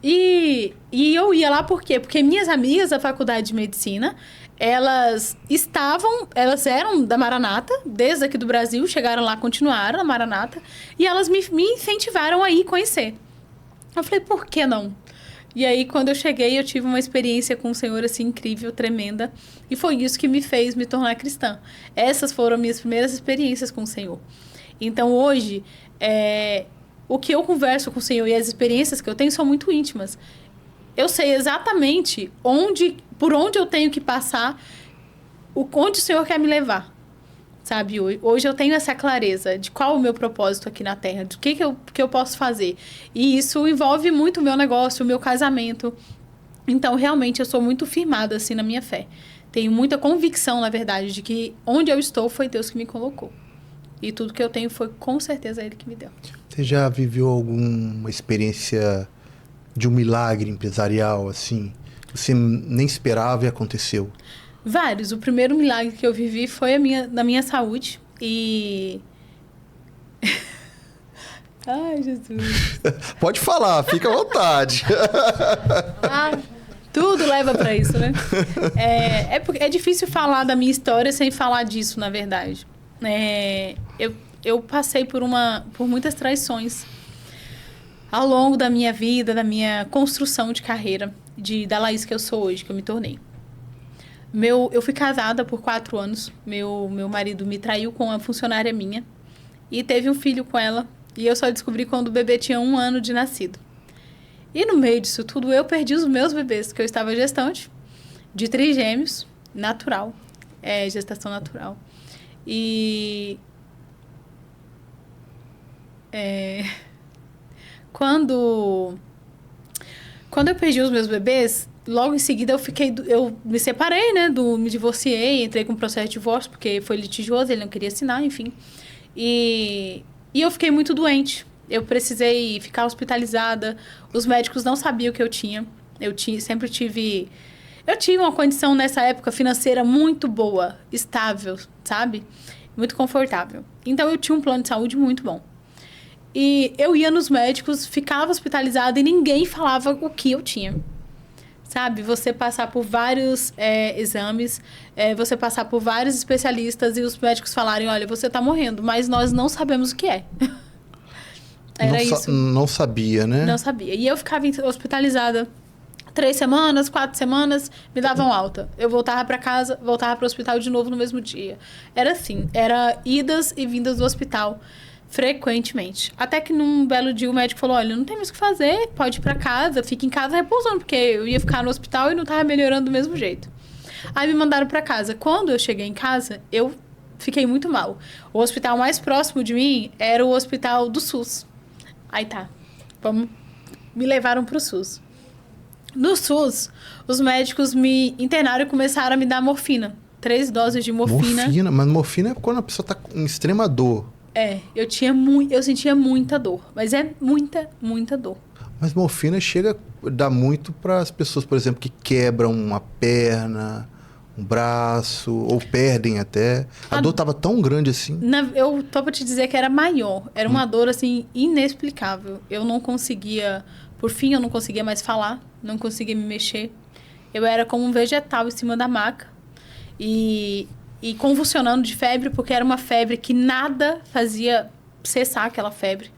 E eu ia lá por quê? Porque minhas amigas da faculdade de medicina, elas eram da Maranata, desde aqui do Brasil, chegaram lá, continuaram na Maranata, e elas me incentivaram a ir conhecer. Eu falei, por que não? E aí, quando eu cheguei, eu tive uma experiência com o Senhor, assim, incrível, tremenda. E foi isso que me fez me tornar cristã. Essas foram minhas primeiras experiências com o Senhor. Então, hoje, o que eu converso com o Senhor e as experiências que eu tenho são muito íntimas. Eu sei exatamente por onde eu tenho que passar, onde o Senhor quer me levar. Sabe, hoje eu tenho essa clareza de qual é o meu propósito aqui na Terra, do que eu posso fazer. E isso envolve muito o meu negócio, o meu casamento. Então, realmente, eu sou muito firmada, assim, na minha fé. Tenho muita convicção, na verdade, de que onde eu estou foi Deus que me colocou. E tudo que eu tenho foi, com certeza, Ele que me deu. Você já viveu alguma experiência de um milagre empresarial, assim? Você nem esperava e aconteceu? Vários. O primeiro milagre que eu vivi foi na minha saúde. E... Ai, Jesus. Pode falar, fica à vontade. Tudo leva para isso, né? É difícil falar da minha história sem falar disso, na verdade. Eu passei por muitas traições ao longo da minha vida, da minha construção de carreira, da Laís que eu sou hoje, que eu me tornei. Eu fui casada por 4 anos. Meu marido me traiu com uma funcionária minha. E teve um filho com ela. E eu só descobri quando o bebê tinha 1 ano de nascido. E no meio disso tudo, eu perdi os meus bebês, que eu estava gestante de trigêmeos, natural. Gestação natural. E... Quando eu perdi os meus bebês... Logo em seguida, eu me separei, né? Me divorciei, entrei com um processo de divórcio, porque foi litigioso, ele não queria assinar, enfim. E eu fiquei muito doente. Eu precisei ficar hospitalizada. Os médicos não sabiam o que eu tinha. Eu tive uma condição nessa época financeira muito boa, estável, sabe? Muito confortável. Então, eu tinha um plano de saúde muito bom. E eu ia nos médicos, ficava hospitalizada e ninguém falava o que eu tinha. Sabe, você passar por vários exames, você passar por vários especialistas e os médicos falarem, olha, você está morrendo, mas nós não sabemos o que é. Era isso. Não sabia, né? Não sabia. E eu ficava hospitalizada 3 semanas, 4 semanas, me davam alta. Eu voltava para casa, voltava para o hospital de novo no mesmo dia. Era assim, era idas e vindas do hospital frequentemente. Até que num belo dia o médico falou, olha, não tem mais o que fazer, pode ir pra casa, fica em casa repousando, porque eu ia ficar no hospital e não tava melhorando do mesmo jeito. Aí me mandaram pra casa. Quando eu cheguei em casa, eu fiquei muito mal. O hospital mais próximo de mim era o hospital do SUS. Aí tá, me levaram pro SUS. No SUS, os médicos me internaram e começaram a me dar morfina. 3 doses de morfina. Morfina? Mas morfina é quando a pessoa tá em extrema dor. Eu sentia muita dor, mas é muita, muita dor. Mas morfina chega a dar muito para as pessoas, por exemplo, que quebram uma perna, um braço, ou perdem até. A dor estava tão grande assim. Eu tô pra te dizer que era maior. Era uma dor, assim, inexplicável. Eu não conseguia... Por fim, eu não conseguia mais falar, não conseguia me mexer. Eu era como um vegetal em cima da maca. E convulsionando de febre, porque era uma febre que nada fazia cessar aquela febre.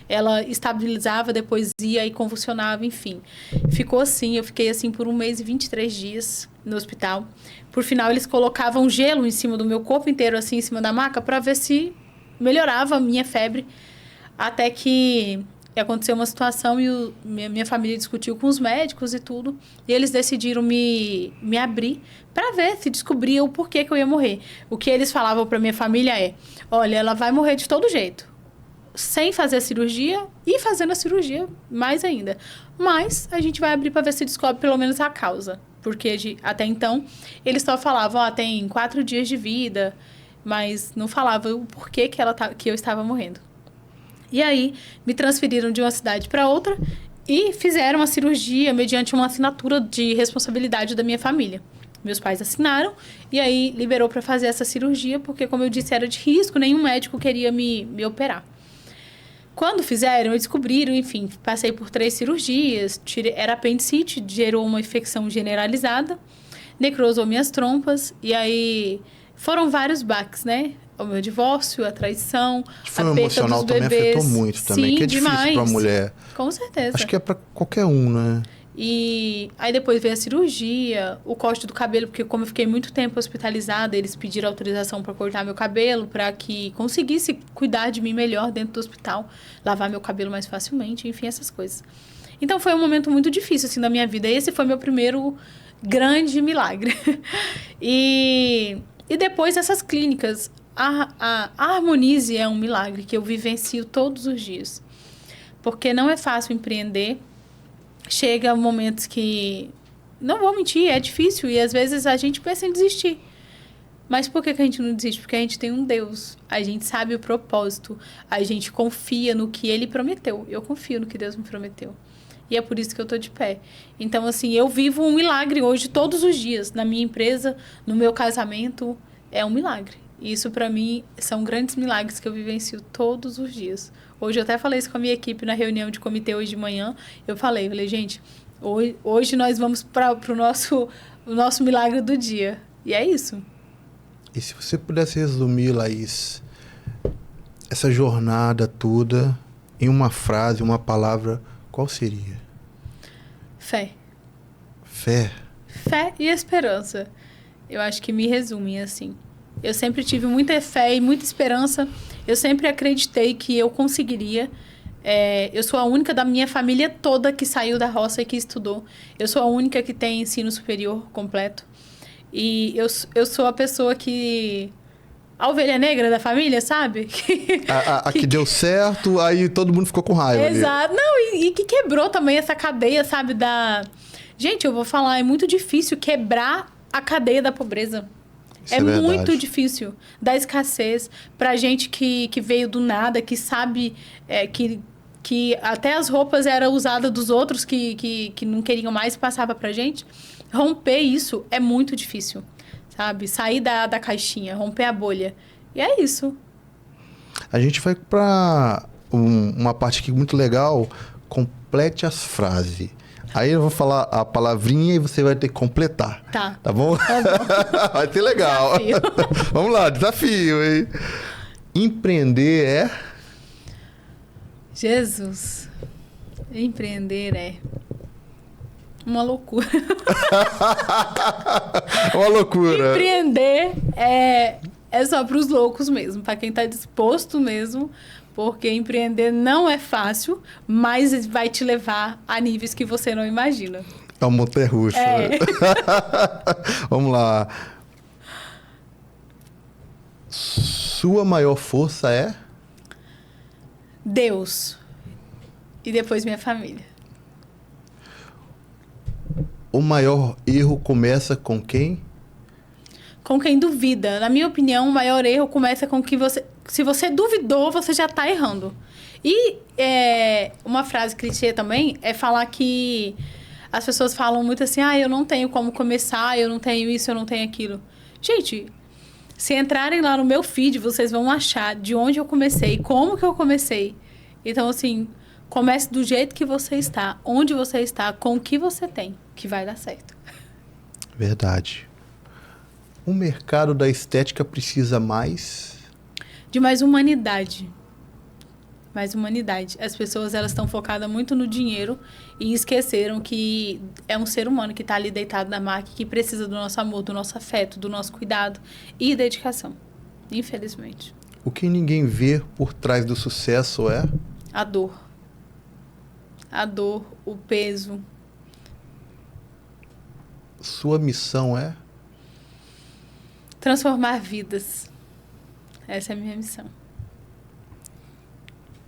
Ela estabilizava, depois ia e convulsionava, enfim. Ficou assim, eu fiquei assim por 1 mês e 23 dias no hospital. Por final, eles colocavam gelo em cima do meu corpo inteiro, assim, em cima da maca, para ver se melhorava a minha febre. Até que aconteceu uma situação e minha família discutiu com os médicos e tudo. E eles decidiram me abrir para ver se descobria o porquê que eu ia morrer. O que eles falavam para minha família é, olha, ela vai morrer de todo jeito. Sem fazer a cirurgia e fazendo a cirurgia mais ainda. Mas a gente vai abrir para ver se descobre pelo menos a causa. Porque até então, eles só falavam, tem 4 dias de vida, mas não falavam o porquê que eu estava morrendo. E aí, me transferiram de uma cidade para outra e fizeram a cirurgia mediante uma assinatura de responsabilidade da minha família. Meus pais assinaram e aí liberou para fazer essa cirurgia, porque, como eu disse, era de risco, nenhum médico queria me operar. Quando fizeram, descobriram, enfim, passei por 3 cirurgias, era apendicite, gerou uma infecção generalizada, necrosou minhas trompas, e aí foram vários baques, né? O meu divórcio, a traição, a perda emocional dos bebês. Também afetou muito também, Sim, que é difícil demais. pra mulher. Com certeza. Acho que é pra qualquer um, né? E aí depois veio a cirurgia, o corte do cabelo, porque como eu fiquei muito tempo hospitalizada, eles pediram autorização para cortar meu cabelo, para que conseguisse cuidar de mim melhor dentro do hospital, lavar meu cabelo mais facilmente, enfim, essas coisas. Então foi um momento muito difícil assim da minha vida. Esse foi meu primeiro grande milagre. E depois essas clínicas, a Harmonize é um milagre que eu vivencio todos os dias. Porque não é fácil empreender. Chega momentos que, não vou mentir, é difícil. E às vezes a gente pensa em desistir. Mas por que a gente não desiste? Porque a gente tem um Deus. A gente sabe o propósito. A gente confia no que Ele prometeu. Eu confio no que Deus me prometeu. E é por isso que eu estou de pé. Então, assim, eu vivo um milagre hoje todos os dias. Na minha empresa, no meu casamento, é um milagre. E isso, para mim, são grandes milagres que eu vivencio todos os dias. Hoje, eu até falei isso com a minha equipe na reunião de comitê hoje de manhã. Eu falei, gente, hoje nós vamos para o nosso milagre do dia. E é isso. E se você pudesse resumir, Laís, essa jornada toda em uma frase, uma palavra, qual seria? Fé. Fé? Fé e esperança. Eu acho que me resumem assim. Eu sempre tive muita fé e muita esperança. Eu sempre acreditei que eu conseguiria. Eu sou a única da minha família toda que saiu da roça e que estudou. Eu sou a única que tem ensino superior completo. E eu sou a pessoa que... A ovelha negra da família, sabe? A que deu certo, aí todo mundo ficou com raiva. Exato. Ali. Não, e que quebrou também essa cadeia, sabe? Gente, eu vou falar, é muito difícil quebrar a cadeia da pobreza. É muito difícil. Da escassez. Pra gente que veio do nada, que sabe que até as roupas eram usadas dos outros que não queriam mais, passava pra gente. Romper isso é muito difícil. Sabe? Sair da caixinha, romper a bolha. E é isso. A gente vai para uma parte aqui muito legal. Complete as frases. Aí eu vou falar a palavrinha e você vai ter que completar. Tá bom? Tá bom. Vai ser legal. Desafio. Vamos lá, desafio, hein? Empreender é... Jesus. Empreender é... uma loucura. Uma loucura. Empreender é só para os loucos mesmo, para quem está disposto mesmo, porque empreender não é fácil, mas vai te levar a níveis que você não imagina. É uma montanha-russa. É. Vamos lá. Sua maior força é? Deus. E depois minha família. O maior erro começa com quem? Com quem duvida. Na minha opinião, o maior erro começa com que você... Se você duvidou, você já está errando. E uma frase clichê também é falar que... As pessoas falam muito assim, eu não tenho como começar, eu não tenho isso, eu não tenho aquilo. Gente, se entrarem lá no meu feed, vocês vão achar de onde eu comecei, como que eu comecei. Então, assim, comece do jeito que você está, onde você está, com o que você tem, que vai dar certo. Verdade. O mercado da estética precisa mais... De mais humanidade. Mais humanidade. As pessoas, elas estão focadas muito no dinheiro e esqueceram que é um ser humano que está ali deitado na maca, que precisa do nosso amor, do nosso afeto, do nosso cuidado e dedicação. Infelizmente. O que ninguém vê por trás do sucesso é? A dor. A dor, o peso. Sua missão é? Transformar vidas. Essa é a minha missão.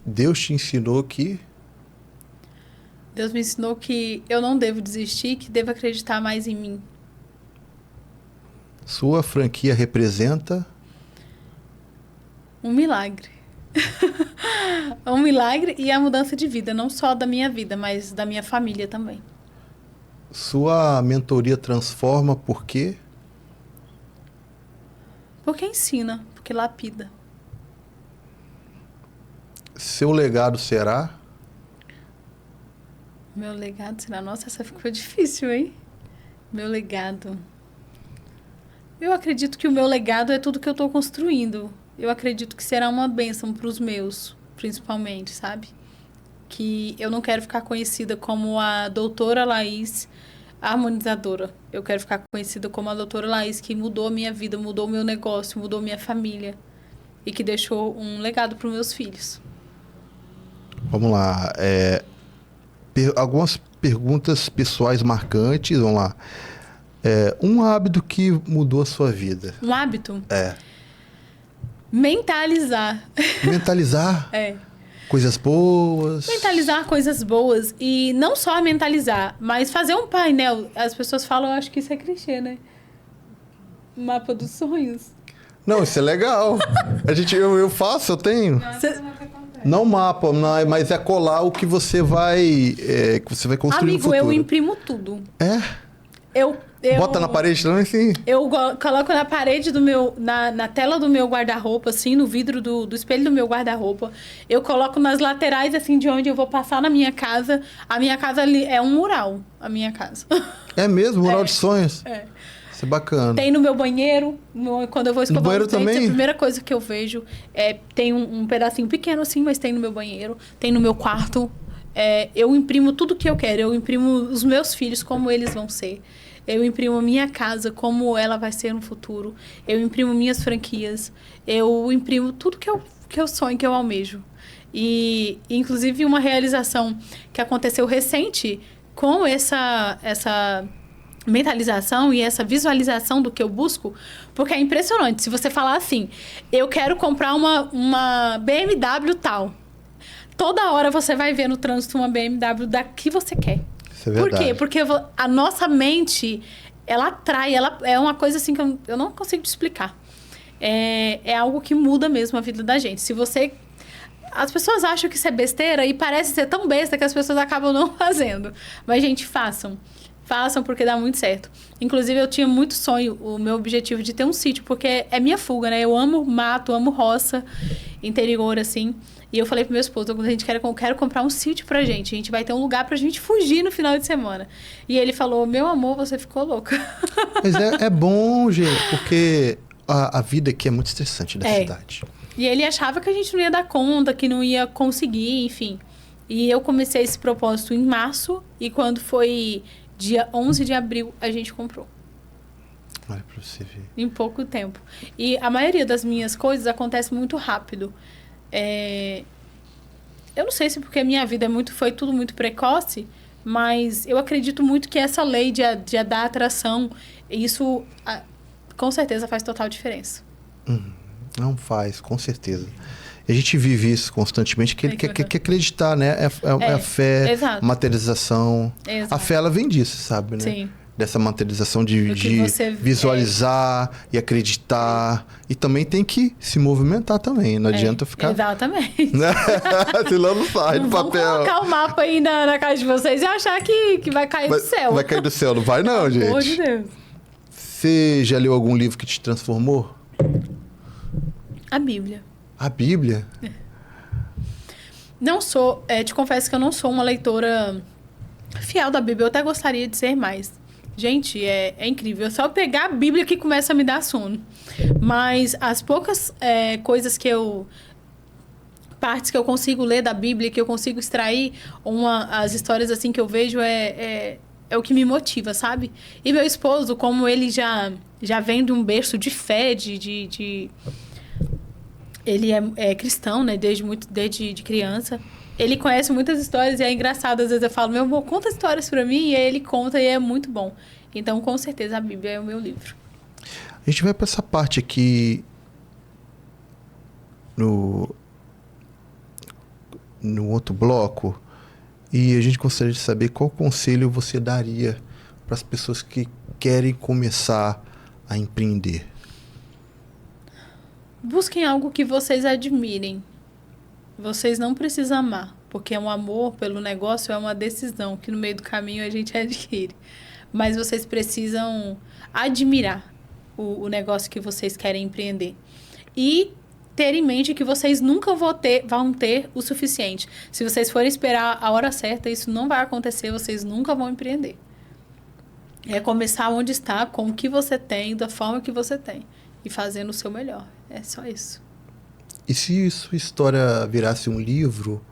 Deus te ensinou que? Deus me ensinou que eu não devo desistir, que devo acreditar mais em mim. Sua franquia representa? Um milagre. Um milagre e a mudança de vida, não só da minha vida, mas da minha família também. Sua mentoria transforma por quê? Porque ensina, porque lapida. Seu legado será? Meu legado será... Nossa, essa ficou difícil, hein? Meu legado... Eu acredito que o meu legado é tudo que eu estou construindo. Eu acredito que será uma bênção para os meus, principalmente, sabe? que eu não quero ficar conhecida como a doutora Laís harmonizadora. Eu quero ficar conhecida como a doutora Laís que mudou a minha vida, mudou o meu negócio, mudou minha família e que deixou um legado para os meus filhos. Vamos lá. Algumas perguntas pessoais marcantes. Vamos lá. Um hábito que mudou a sua vida. Um hábito? Mentalizar. Mentalizar? Coisas boas. Mentalizar coisas boas. E não só mentalizar, mas fazer um painel. As pessoas falam, eu acho que isso é clichê, né? Mapa dos sonhos. Não, isso é legal. Eu faço, eu tenho. Não mapa, mas é colar o que você vai construir no futuro. Amigo, eu imprimo tudo. Bota na parede também, sim? Eu coloco na parede na tela do meu guarda-roupa, assim, no vidro do espelho do meu guarda-roupa. Eu coloco nas laterais, assim, de onde eu vou passar na minha casa. A minha casa ali é um mural, a minha casa. É mesmo? Mural de sonhos? Isso é bacana. Tem no meu banheiro, quando eu vou escovar os dentes, também? a primeira coisa que eu vejo tem um pedacinho pequeno assim, mas tem no meu banheiro, tem no meu quarto. Eu imprimo tudo que eu quero, eu imprimo os meus filhos como eles vão ser. Eu imprimo a minha casa como ela vai ser no futuro. Eu imprimo minhas franquias. Eu imprimo tudo que eu sonho, que eu almejo. E, inclusive, uma realização que aconteceu recente com essa mentalização e essa visualização do que eu busco, porque é impressionante. Se você falar assim, eu quero comprar uma BMW tal, toda hora você vai ver no trânsito uma BMW da que você quer. Isso é verdade. Por quê? Porque a nossa mente, ela atrai, é uma coisa assim que eu não consigo te explicar. É algo que muda mesmo a vida da gente. As pessoas acham que isso é besteira e parece ser tão besta que as pessoas acabam não fazendo. Mas, gente, façam. Façam porque dá muito certo. Inclusive, eu tinha muito sonho, o meu objetivo de ter um sítio, porque é minha fuga, né? Eu amo mato, amo roça, interior, assim. E eu falei pro meu esposo, eu quero comprar um sítio pra gente. A gente vai ter um lugar pra gente fugir no final de semana. E ele falou, meu amor, você ficou louca. Mas é bom, gente, porque a vida aqui é muito estressante da cidade. E ele achava que a gente não ia dar conta, que não ia conseguir, enfim. E eu comecei esse propósito em março, e quando foi dia 11 de abril, a gente comprou. Olha pra você ver. Em pouco tempo. E a maioria das minhas coisas acontece muito rápido. Eu não sei se porque a minha vida foi tudo muito precoce, mas eu acredito muito que essa lei de dar atração, isso com certeza faz total diferença. Não faz, com certeza. E a gente vive isso constantemente, que ele quer acreditar, né? É a fé, exato. Materialização. Exato. A fé, ela vem disso, sabe, né? Sim. Dessa materialização de visualizar e acreditar. E também tem que se movimentar também. Não adianta ficar... Exatamente. Né? Senão não sai do papel. Vamos colocar o mapa aí na casa de vocês e achar que vai cair do céu. Vai cair do céu. Não vai não, gente. Pelo amor de Deus. Você já leu algum livro que te transformou? A Bíblia. A Bíblia? Não sou... te confesso que eu não sou uma leitora fiel da Bíblia. Eu até gostaria de ser mais. Gente, é incrível. É só pegar a Bíblia que começa a me dar sono. Mas as poucas coisas partes que eu consigo ler da Bíblia, que eu consigo extrair, as histórias assim que eu vejo é o que me motiva, sabe? E meu esposo, como ele já vem de um berço de fé, ele é cristão, né? Desde criança. Ele conhece muitas histórias e é engraçado. Às vezes eu falo, meu amor, conta histórias pra mim. E aí ele conta e é muito bom. Então, com certeza, a Bíblia é o meu livro. A gente vai pra essa parte aqui no outro bloco. E a gente gostaria de saber qual conselho você daria para as pessoas que querem começar a empreender. Busquem algo que vocês admirem. Vocês não precisam amar, porque um amor pelo negócio é uma decisão que no meio do caminho a gente adquire. Mas vocês precisam admirar o negócio que vocês querem empreender. E ter em mente que vocês nunca vão ter o suficiente. Se vocês forem esperar a hora certa, isso não vai acontecer, vocês nunca vão empreender. É começar onde está, com o que você tem, da forma que você tem. E fazendo o seu melhor. É só isso. E se sua história virasse um livro,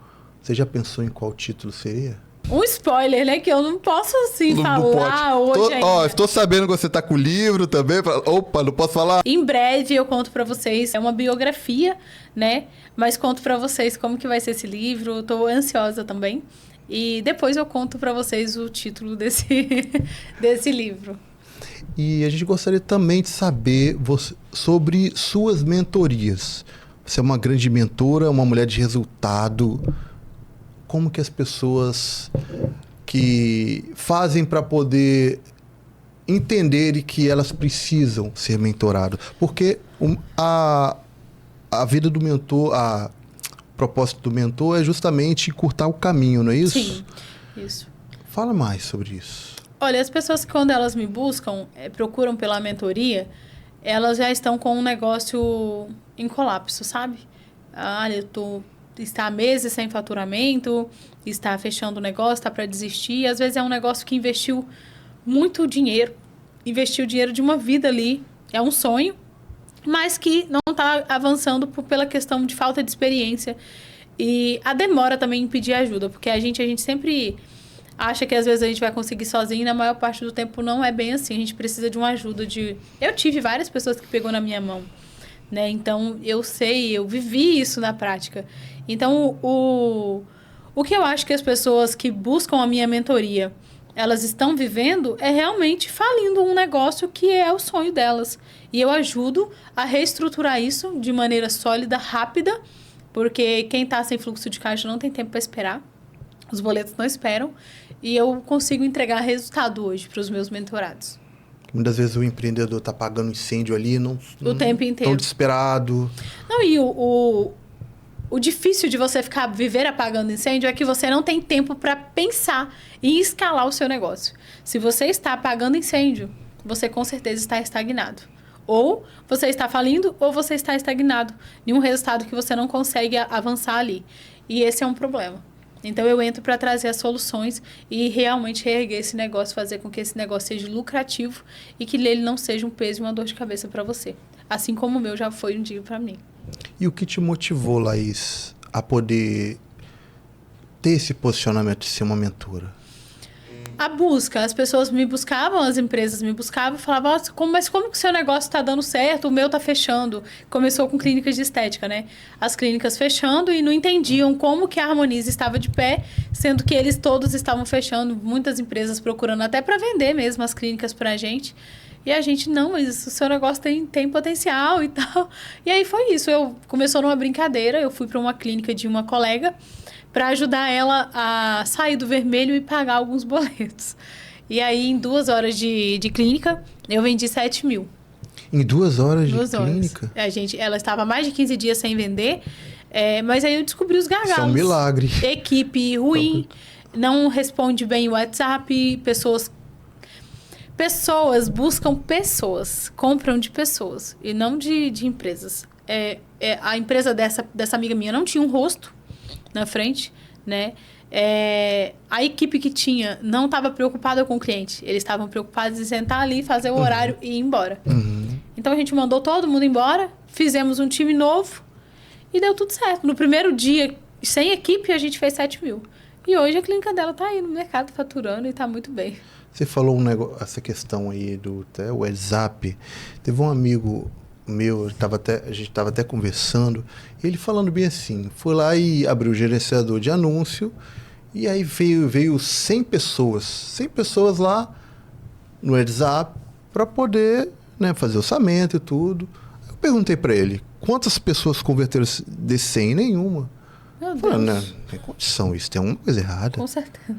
Você já pensou em qual título seria? Um spoiler, né? Que eu não posso, assim, falar hoje ainda. Ó, estou sabendo que você tá com o livro também. Opa, não posso falar? Em breve eu conto pra vocês. É uma biografia, né? Mas conto pra vocês como que vai ser esse livro. Tô ansiosa também. E depois eu conto pra vocês o título desse livro. E a gente gostaria também de saber sobre suas mentorias. Você é uma grande mentora, uma mulher de resultado. Como que as pessoas que fazem para poder entender que elas precisam ser mentoradas? Porque a vida do mentor, o propósito do mentor é justamente encurtar o caminho, não é isso? Sim, isso. Fala mais sobre isso. Olha, as pessoas que quando elas me buscam, procuram pela mentoria, elas já estão com um negócio em colapso, sabe? Está há meses sem faturamento, está fechando o negócio, está para desistir. Às vezes é um negócio que investiu muito dinheiro, investiu o dinheiro de uma vida ali, é um sonho, mas que não está avançando pela questão de falta de experiência. E a demora também em pedir ajuda, porque a gente sempre acha que às vezes a gente vai conseguir sozinho e na maior parte do tempo não é bem assim. A gente precisa de uma ajuda Eu tive várias pessoas que pegou na minha mão, né? Então, eu vivi isso na prática. Então, o que eu acho que as pessoas que buscam a minha mentoria, elas estão vivendo é realmente falindo um negócio que é o sonho delas. E eu ajudo a reestruturar isso de maneira sólida, rápida, porque quem está sem fluxo de caixa não tem tempo para esperar. Os boletos não esperam. E eu consigo entregar resultado hoje para os meus mentorados. Muitas vezes o empreendedor está pagando incêndio ali, o tempo inteiro. Tão desesperado. Não, e o difícil de você viver apagando incêndio é que você não tem tempo para pensar em escalar o seu negócio. Se você está apagando incêndio, você com certeza está estagnado. Ou você está falindo, ou você está estagnado em um resultado que você não consegue avançar ali. E esse é um problema. Então, eu entro para trazer as soluções e realmente reerguer esse negócio, fazer com que esse negócio seja lucrativo e que ele não seja um peso e uma dor de cabeça para você. Assim como o meu já foi um dia para mim. E o que te motivou, Laís, a poder ter esse posicionamento de ser uma mentora? A busca. As pessoas me buscavam, as empresas me buscavam e falavam, mas como que o seu negócio está dando certo? O meu está fechando. Começou com clínicas de estética, né? As clínicas fechando e não entendiam como que a Harmonize estava de pé, sendo que eles todos estavam fechando. Muitas empresas procurando até para vender mesmo as clínicas para a gente. E a gente, não, mas o seu negócio tem potencial e tal. E aí foi isso. Começou numa brincadeira, eu fui para uma clínica de uma colega para ajudar ela a sair do vermelho e pagar alguns boletos. E aí, em 2 horas de clínica, eu vendi 7 mil. Em 2 horas 2 de horas. clínica? Ela estava há mais de 15 dias sem vender, mas aí eu descobri os gargalos. Isso é um milagre. Equipe ruim, não responde bem o WhatsApp, pessoas buscam pessoas, compram de pessoas e não de empresas. A empresa dessa amiga minha não tinha um rosto na frente, né? A equipe que tinha não estava preocupada com o cliente. Eles estavam preocupados em sentar ali, fazer o horário e ir embora. Uhum. Então, a gente mandou todo mundo embora, fizemos um time novo e deu tudo certo. No primeiro dia, sem equipe, a gente fez 7 mil. E hoje a clínica dela está aí no mercado faturando e está muito bem. Você falou essa questão aí do WhatsApp. Teve um amigo meu, a gente estava até conversando, ele falando bem assim, foi lá e abriu o gerenciador de anúncio, e aí veio 100 pessoas lá no WhatsApp para poder, né, fazer orçamento e tudo. Eu perguntei para ele, quantas pessoas converteram desse 100? Nenhuma. Meu Deus. Falei, não tem condição isso, tem alguma coisa errada. Com certeza.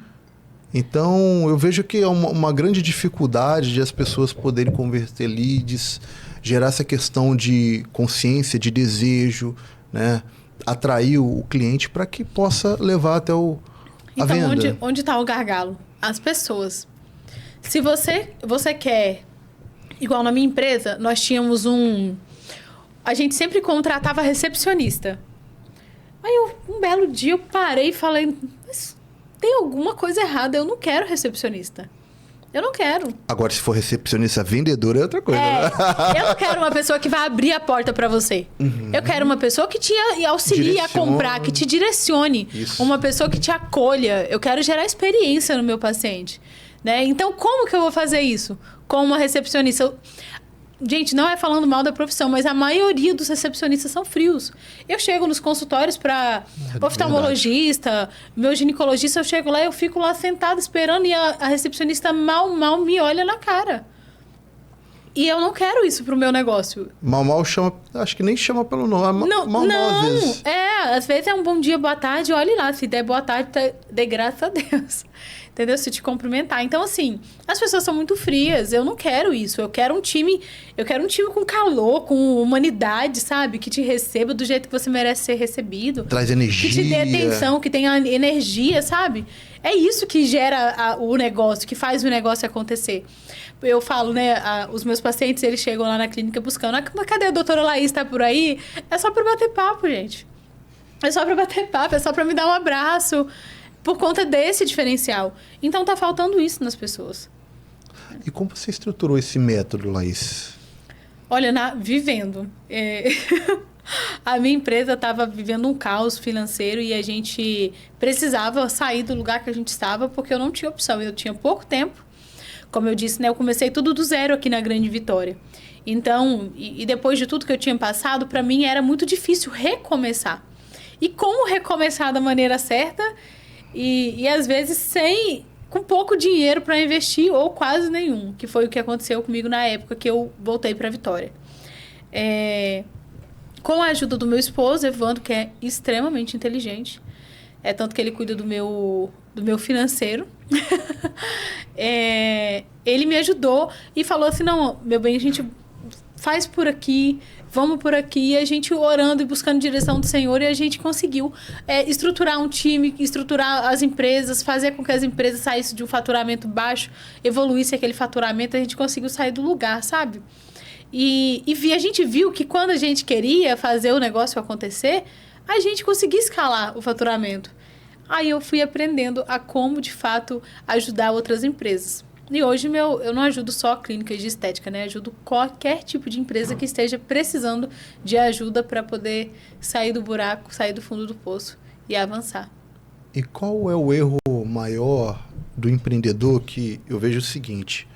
Então, eu vejo que é uma grande dificuldade de as pessoas poderem converter leads, gerar essa questão de consciência, de desejo, né? Atrair o cliente para que possa levar até a venda. Então, onde está o gargalo? As pessoas. Se você quer... Igual na minha empresa, nós tínhamos a gente sempre contratava recepcionista. Aí, um belo dia, eu parei e falei... Mas tem alguma coisa errada, eu não quero recepcionista. Eu não quero. Agora, se for recepcionista vendedora, é outra coisa, né? Eu não quero uma pessoa que vai abrir a porta para você. Eu quero uma pessoa que te auxilie a comprar, que te direcione. Isso. Uma pessoa que te acolha. Eu quero gerar experiência no meu paciente. Né? Então, como que eu vou fazer isso? Com uma recepcionista... Gente, não é falando mal da profissão, mas a maioria dos recepcionistas são frios. Eu chego nos consultórios para oftalmologista, meu ginecologista, eu chego lá, eu fico lá sentada esperando e a recepcionista mal me olha na cara. E eu não quero isso pro meu negócio. Mal chama, acho que nem chama pelo nome. Mal às vezes. Às vezes é um bom dia, boa tarde, olhe lá, se der boa tarde, dê graças a Deus. Entendeu? Se te cumprimentar. Então, assim, as pessoas são muito frias. Eu não quero isso. Eu quero um time com calor, com humanidade, sabe? Que te receba do jeito que você merece ser recebido. Traz energia. Que te dê atenção, que tenha energia, sabe? É isso que gera o negócio, que faz o negócio acontecer. Eu falo, né? Os meus pacientes, eles chegam lá na clínica buscando. Cadê a doutora Laís? Tá por aí? É só pra bater papo, gente. É só pra bater papo, é só pra me dar um abraço. Por conta desse diferencial. Então, tá faltando isso nas pessoas. E como você estruturou esse método, Laís? Olha, vivendo. A minha empresa estava vivendo um caos financeiro e a gente precisava sair do lugar que a gente estava porque eu não tinha opção. Eu tinha pouco tempo. Como eu disse, né, eu comecei tudo do zero aqui na Grande Vitória. Então, e depois de tudo que eu tinha passado, para mim era muito difícil recomeçar. E como recomeçar da maneira certa... E às vezes com pouco dinheiro para investir ou quase nenhum, que foi o que aconteceu comigo na época que eu voltei para Vitória. Com a ajuda do meu esposo, Evandro, que é extremamente inteligente, tanto que ele cuida do meu financeiro, ele me ajudou e falou assim, não, meu bem, a gente faz por aqui... Vamos por aqui, e a gente orando e buscando direção do Senhor, e a gente conseguiu estruturar um time, estruturar as empresas, fazer com que as empresas saíssem de um faturamento baixo, evoluísse aquele faturamento, a gente conseguiu sair do lugar, sabe? E a gente viu que quando a gente queria fazer o negócio acontecer, a gente conseguia escalar o faturamento. Aí eu fui aprendendo a como, de fato, ajudar outras empresas. E hoje eu não ajudo só clínicas de estética, né? Ajudo qualquer tipo de empresa que esteja precisando de ajuda para poder sair do buraco, sair do fundo do poço e avançar. E qual é o erro maior do empreendedor? Que eu vejo o seguinte,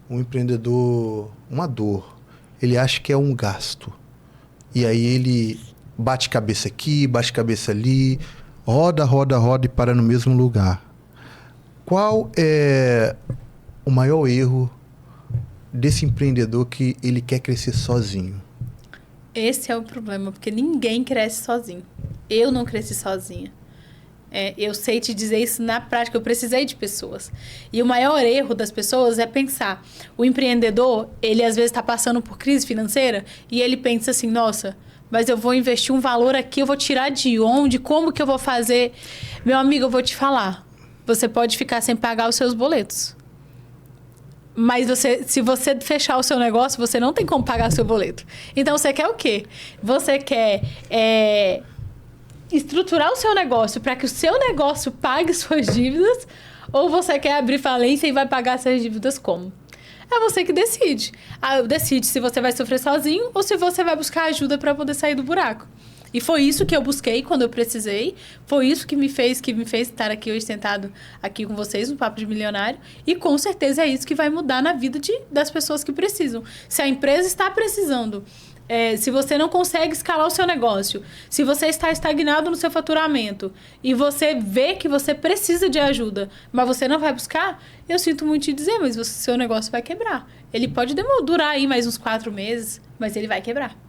um empreendedor, uma dor, ele acha que é um gasto. E aí ele bate cabeça aqui, bate cabeça ali, roda e para no mesmo lugar. Qual é o maior erro desse empreendedor que ele quer crescer sozinho? Esse é o problema, porque ninguém cresce sozinho. Eu não cresci sozinha. Eu sei te dizer isso na prática, eu precisei de pessoas. E o maior erro das pessoas é pensar. O empreendedor, ele às vezes está passando por crise financeira e ele pensa assim, nossa, mas eu vou investir um valor aqui, eu vou tirar de onde, como que eu vou fazer? Meu amigo, eu vou te falar, você pode ficar sem pagar os seus boletos. Mas se você fechar o seu negócio, você não tem como pagar seu boleto. Então, você quer o quê? Você quer estruturar o seu negócio para que o seu negócio pague suas dívidas? Ou você quer abrir falência e vai pagar essas dívidas como? É você que decide. Decide se você vai sofrer sozinho ou se você vai buscar ajuda para poder sair do buraco. E foi isso que eu busquei quando eu precisei. Foi isso que me fez estar aqui hoje sentado aqui com vocês no Papo de Milionário. E com certeza é isso que vai mudar na vida das pessoas que precisam. Se a empresa está precisando, se você não consegue escalar o seu negócio, se você está estagnado no seu faturamento e você vê que você precisa de ajuda, mas você não vai buscar, eu sinto muito te dizer, mas seu negócio vai quebrar. Ele pode durar aí mais uns 4 meses, mas ele vai quebrar.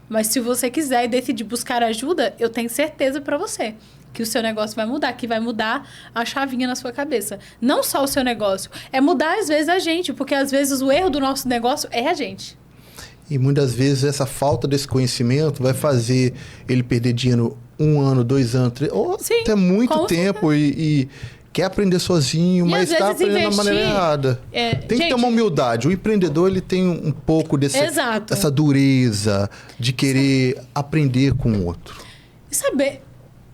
Mas se você quiser e decidir buscar ajuda, eu tenho certeza para você que o seu negócio vai mudar, que vai mudar a chavinha na sua cabeça. Não só o seu negócio, é mudar às vezes a gente, porque às vezes o erro do nosso negócio é a gente. E muitas vezes essa falta desse conhecimento vai fazer ele perder dinheiro 1 ano, 2 anos, 3, ou Sim, até muito tempo e quer aprender sozinho, mas está aprendendo da maneira errada. Tem que ter uma humildade. O empreendedor, ele tem um pouco dessa dureza de querer aprender com o outro. E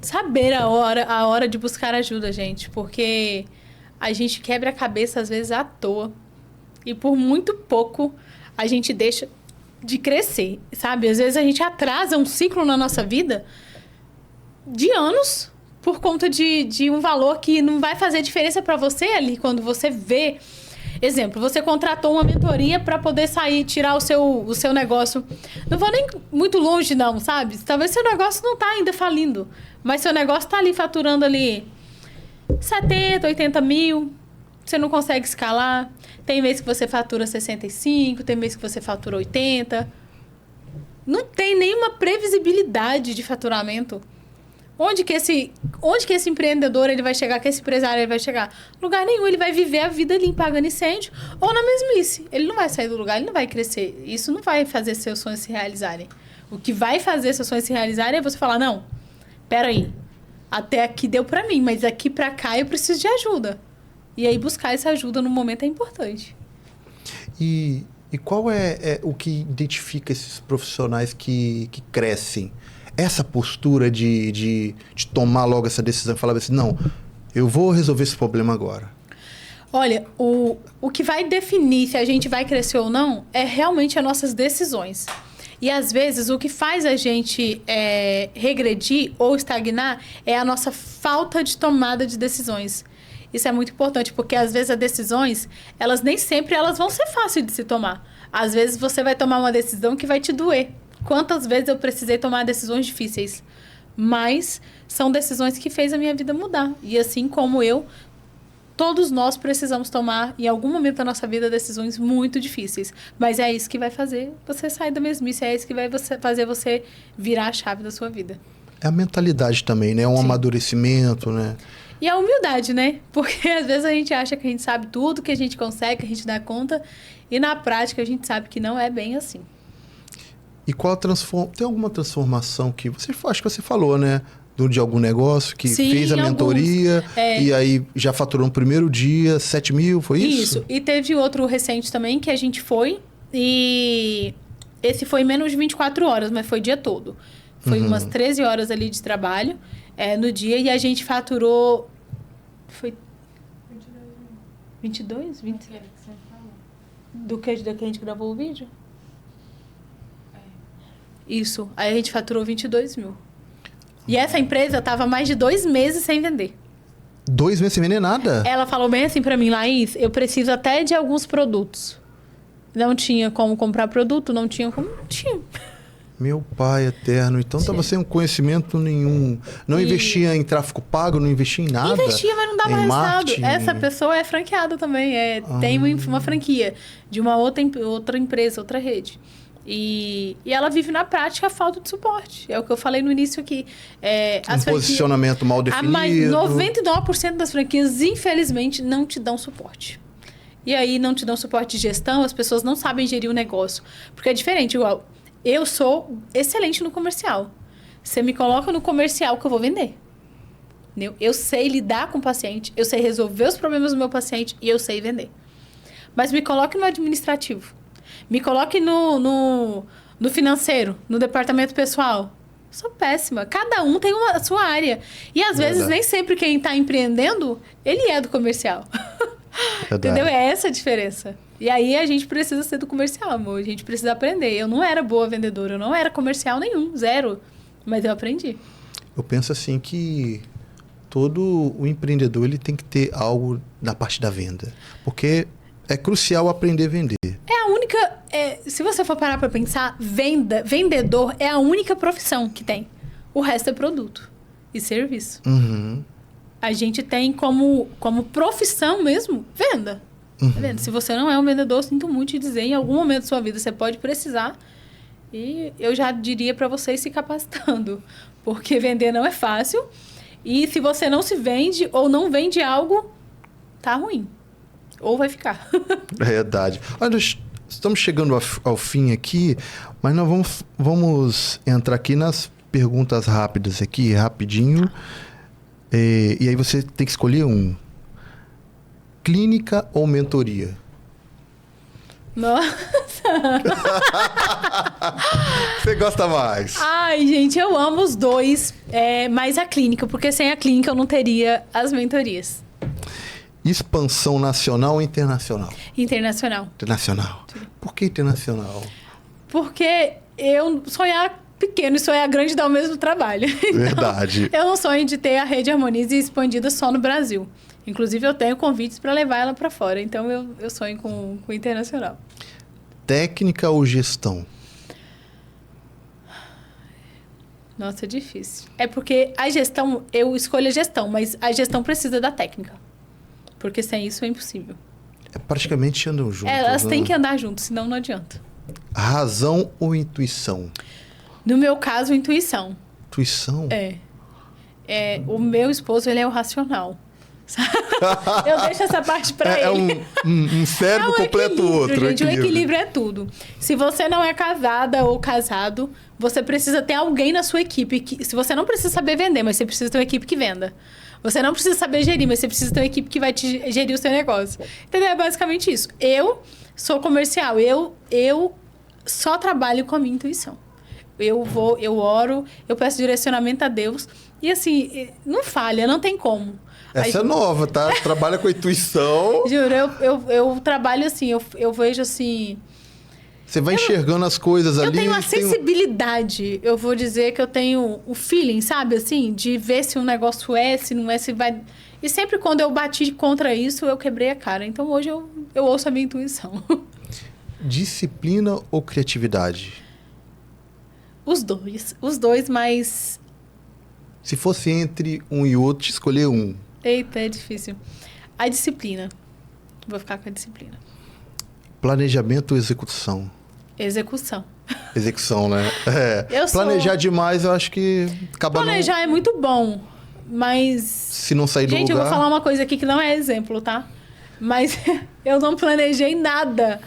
saber a hora de buscar ajuda, gente. Porque a gente quebra a cabeça às vezes à toa. E por muito pouco a gente deixa de crescer, sabe? Às vezes a gente atrasa um ciclo na nossa vida de anos por conta de um valor que não vai fazer diferença para você ali quando você vê. Exemplo, você contratou uma mentoria para poder sair, tirar o seu negócio. Não vou nem muito longe não, sabe? Talvez seu negócio não tá ainda falindo, mas seu negócio tá ali faturando ali 70, 80 mil, você não consegue escalar. Tem mês que você fatura 65, tem mês que você fatura 80. Não tem nenhuma previsibilidade de faturamento. Onde que esse empreendedor ele vai chegar, que esse empresário ele vai chegar? Lugar nenhum, ele vai viver a vida ali pagando incêndio ou na mesmice. Ele não vai sair do lugar, ele não vai crescer. Isso não vai fazer seus sonhos se realizarem. O que vai fazer seus sonhos se realizarem é você falar, não, peraí, até aqui deu pra mim, mas daqui pra cá eu preciso de ajuda. E aí buscar essa ajuda no momento é importante. E qual é o que identifica esses profissionais que crescem? Essa postura de tomar logo essa decisão e falar assim, não, eu vou resolver esse problema agora. Olha, o que vai definir se a gente vai crescer ou não é realmente as nossas decisões. E às vezes o que faz a gente regredir ou estagnar é a nossa falta de tomada de decisões. Isso é muito importante, porque às vezes as decisões, elas nem sempre elas vão ser fáceis de se tomar. Às vezes você vai tomar uma decisão que vai te doer. Quantas vezes eu precisei tomar decisões difíceis? Mas são decisões que fez a minha vida mudar. E assim como eu, todos nós precisamos tomar, em algum momento da nossa vida, decisões muito difíceis. Mas é isso que vai fazer você sair da mesmice, é isso que vai fazer você virar a chave da sua vida. É a mentalidade também, né? É um amadurecimento, né? E a humildade, né? Porque às vezes a gente acha que a gente sabe tudo, que a gente consegue, que a gente dá conta. E na prática a gente sabe que não é bem assim. E tem alguma transformação que acho que você falou, né? De algum negócio que Sim, fez a mentoria e aí já faturou no primeiro dia 7 mil, foi isso? Isso. E teve outro recente também que a gente foi e esse foi menos de 24 horas, mas foi o dia todo. Foi umas 13 horas ali de trabalho no dia e a gente faturou... Foi 22? 20? Do que a gente gravou o vídeo? Isso. Aí a gente faturou 22 mil. E essa empresa estava mais de 2 meses sem vender. 2 meses sem vender nada? Ela falou bem assim pra mim, Laís, eu preciso até de alguns produtos. Não tinha como comprar produto, não tinha como... Não tinha. Meu pai eterno. Então estava sem conhecimento nenhum. Não investia em tráfego pago, não investia em nada? Investia, mas não dava resultado. Essa pessoa é franqueada também. Tem uma franquia de uma outra empresa, outra rede. E ela vive na prática a falta de suporte. É o que eu falei no início aqui. Posicionamento mal definido. Mas 99% das franquias, infelizmente, não te dão suporte. E aí não te dão suporte de gestão, as pessoas não sabem gerir o negócio. Porque é diferente, igual... Eu sou excelente no comercial. Você me coloca no comercial que eu vou vender. Entendeu? Eu sei lidar com o paciente, eu sei resolver os problemas do meu paciente e eu sei vender. Mas me coloque no administrativo. Me coloque no financeiro, no departamento pessoal. Sou péssima. Cada um tem a sua área. E às vezes nem sempre quem está empreendendo, ele é do comercial. Entendeu? É essa a diferença. E aí a gente precisa ser do comercial, amor. A gente precisa aprender. Eu não era boa vendedora, eu não era comercial nenhum, zero. Mas eu aprendi. Eu penso assim que todo o empreendedor ele tem que ter algo na parte da venda. Porque é crucial aprender a vender. É a única... se você for parar para pensar, vendedor é a única profissão que tem. O resto é produto e serviço. A gente tem como profissão mesmo, venda. Tá vendo? Se você não é um vendedor, sinto muito te dizer, em algum momento da sua vida você pode precisar. E eu já diria para vocês se capacitando. Porque vender não é fácil. E se você não se vende ou não vende algo, tá ruim. Ou vai ficar. É verdade. Olha, estamos chegando ao fim aqui, mas nós vamos entrar aqui nas perguntas rápidas aqui, rapidinho. E aí você tem que escolher um. Clínica ou mentoria? Nossa! Você gosta mais? Ai, gente, eu amo os dois. Mais a clínica, porque sem a clínica eu não teria as mentorias. Expansão nacional ou internacional? Internacional. Internacional. Por que internacional? Porque eu sonhar pequeno e sonhar grande dá o mesmo trabalho. Verdade. Então, eu não sonho de ter a rede Harmonize expandida só no Brasil. Inclusive, eu tenho convites para levar ela para fora. Então, eu sonho com o internacional. Técnica ou gestão? Nossa, é difícil. É porque a gestão, eu escolho a gestão, mas a gestão precisa da técnica. Porque sem isso é impossível. Praticamente andam juntos. Elas né? têm que andar juntas, senão não adianta. Razão ou intuição? No meu caso, intuição. Intuição? O meu esposo, ele é o racional. Eu deixo essa parte pra ele. Um cérebro completa o outro. Gente, o equilíbrio é tudo. Se você não é casada ou casado, você precisa ter alguém na sua equipe. Se você não precisa saber vender, mas você precisa ter uma equipe que venda. Você não precisa saber gerir, mas você precisa ter uma equipe que vai te gerir o seu negócio. Entendeu? É basicamente isso. Eu sou comercial. Eu só trabalho com a minha intuição. Eu oro, eu peço direcionamento a Deus. E assim, não falha, não tem como. Essa é nova, tá? Trabalha com a intuição. Juro, eu trabalho assim, eu vejo assim... Você vai enxergando as coisas ali. Eu tenho uma sensibilidade, eu vou dizer que eu tenho o feeling, sabe, assim, de ver se um negócio é, se não é, se vai... E sempre quando eu bati contra isso, eu quebrei a cara. Então hoje eu ouço a minha intuição. Disciplina ou criatividade? Os dois, mas... Se fosse entre um e outro, escolher um. Eita, é difícil. A disciplina. Vou ficar com a disciplina. Planejamento ou execução? Execução. Execução, né? Planejar demais, eu acho que acaba Planejar é muito bom, mas... Se não sair do lugar... Gente, eu vou falar uma coisa aqui que não é exemplo, tá? Mas eu não planejei nada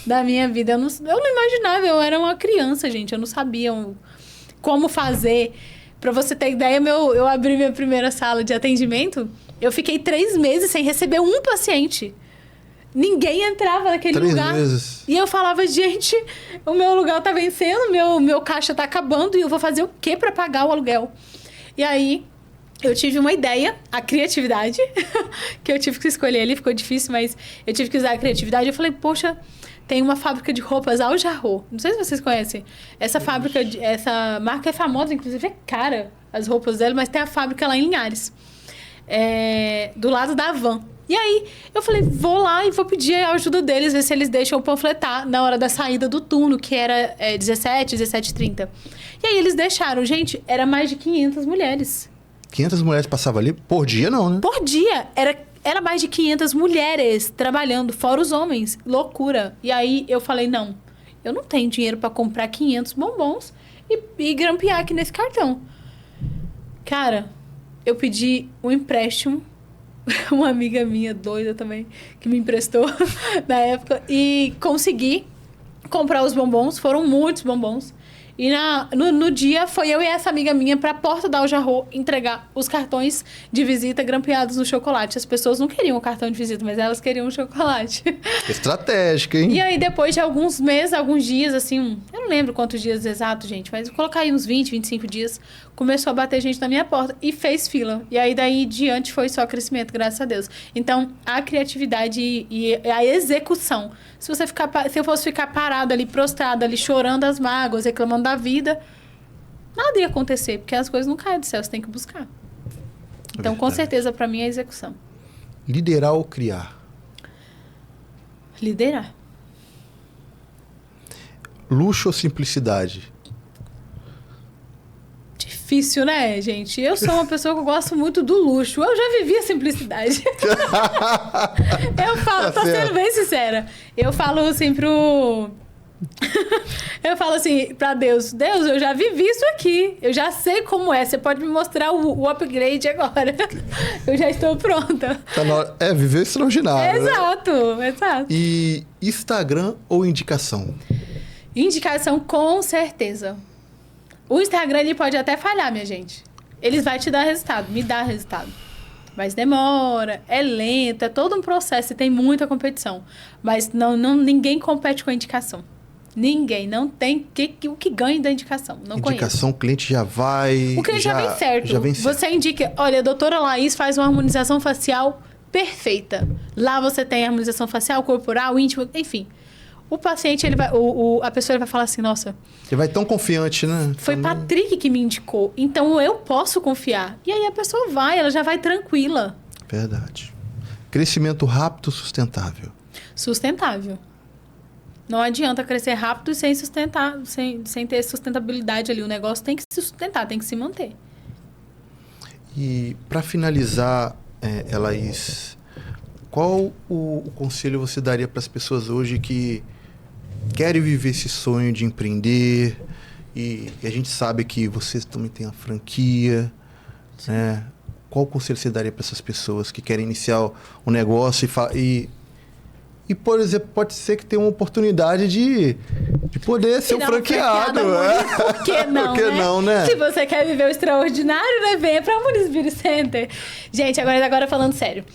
da minha vida. Eu não imaginava, eu era uma criança, gente. Eu não sabia como fazer. Pra você ter ideia, eu abri minha primeira sala de atendimento, eu fiquei 3 meses sem receber um paciente. Ninguém entrava naquele lugar. 3 meses. E eu falava, gente, o meu lugar tá vencendo, meu caixa tá acabando e eu vou fazer o quê pra pagar o aluguel? E aí, eu tive uma ideia, a criatividade, que eu tive que escolher ali, ficou difícil, mas eu tive que usar a criatividade. Eu falei, poxa, tem uma fábrica de roupas, Al Jarreau. Não sei se vocês conhecem. Essa marca é famosa, inclusive é cara as roupas dela, mas tem a fábrica lá em Linhares. Do lado da Van. E aí, eu falei, vou lá e vou pedir a ajuda deles, ver se eles deixam eu panfletar na hora da saída do turno, que era 17h30. E aí, eles deixaram. Gente, era mais de 500 mulheres. 500 mulheres passavam ali? Por dia, não, né? Por dia. Era mais de 500 mulheres trabalhando, fora os homens. Loucura. E aí, eu falei, não, eu não tenho dinheiro para comprar 500 bombons e grampear aqui nesse cartão. Cara, eu pedi um empréstimo. Uma amiga minha, doida também, que me emprestou na época. E consegui comprar os bombons. Foram muitos bombons. E no dia, foi eu e essa amiga minha pra porta da Al Jarreau entregar os cartões de visita grampeados no chocolate. As pessoas não queriam o cartão de visita, mas elas queriam o chocolate. Estratégica, hein? E aí, depois de alguns meses, alguns dias, assim... Eu não lembro quantos dias exatos, gente, mas vou colocar aí uns 20, 25 dias. Começou a bater gente na minha porta e fez fila. E aí, daí diante, foi só crescimento, graças a Deus. Então, a criatividade e a execução. Se eu fosse ficar parada ali, prostrada ali, chorando as mágoas, reclamando da vida, nada ia acontecer, porque as coisas não caem do céu, você tem que buscar. Então, com certeza, para mim, é a execução. Liderar ou criar? Liderar. Luxo ou simplicidade? Difícil, né, gente? Eu sou uma pessoa que gosto muito do luxo. Eu já vivi a simplicidade. Eu falo, tô sendo bem sincera. Eu falo assim eu falo assim pra Deus, eu já vivi isso aqui. Eu já sei como é. Você pode me mostrar o upgrade agora. Eu já estou pronta. Viver extraordinário. Exato, né? Exato. E Instagram ou indicação? Indicação, com certeza. O Instagram, ele pode até falhar, minha gente. Ele vai te dar resultado, me dá resultado. Mas demora, é lento, é todo um processo e tem muita competição. Mas ninguém compete com a indicação. Ninguém, não tem o que ganha da indicação. Não indicação, conheço. O cliente já vai... O cliente já vem certo. Já vem certo. Você indica, olha, a doutora Laís faz uma harmonização facial perfeita. Lá você tem harmonização facial, corporal, íntimo, enfim. O paciente, a pessoa ele vai falar assim, nossa... Ele vai tão confiante, né? Foi Patrick que me indicou, então eu posso confiar. E aí a pessoa vai, ela já vai tranquila. Verdade. Crescimento rápido, sustentável. Sustentável. Não adianta crescer rápido sem sustentar, sem ter sustentabilidade ali. O negócio tem que se sustentar, tem que se manter. E para finalizar, Elaís, qual o conselho você daria para as pessoas hoje que querem viver esse sonho de empreender? E a gente sabe que vocês também têm a franquia, né? Qual conselho você daria para essas pessoas que querem iniciar um negócio e, por exemplo, pode ser que tenha uma oportunidade de poder ser um franqueado. Por que não, Por que não, né? Se você quer viver o extraordinário, né? Venha para a Muniz Beauty Center. Gente, agora falando sério.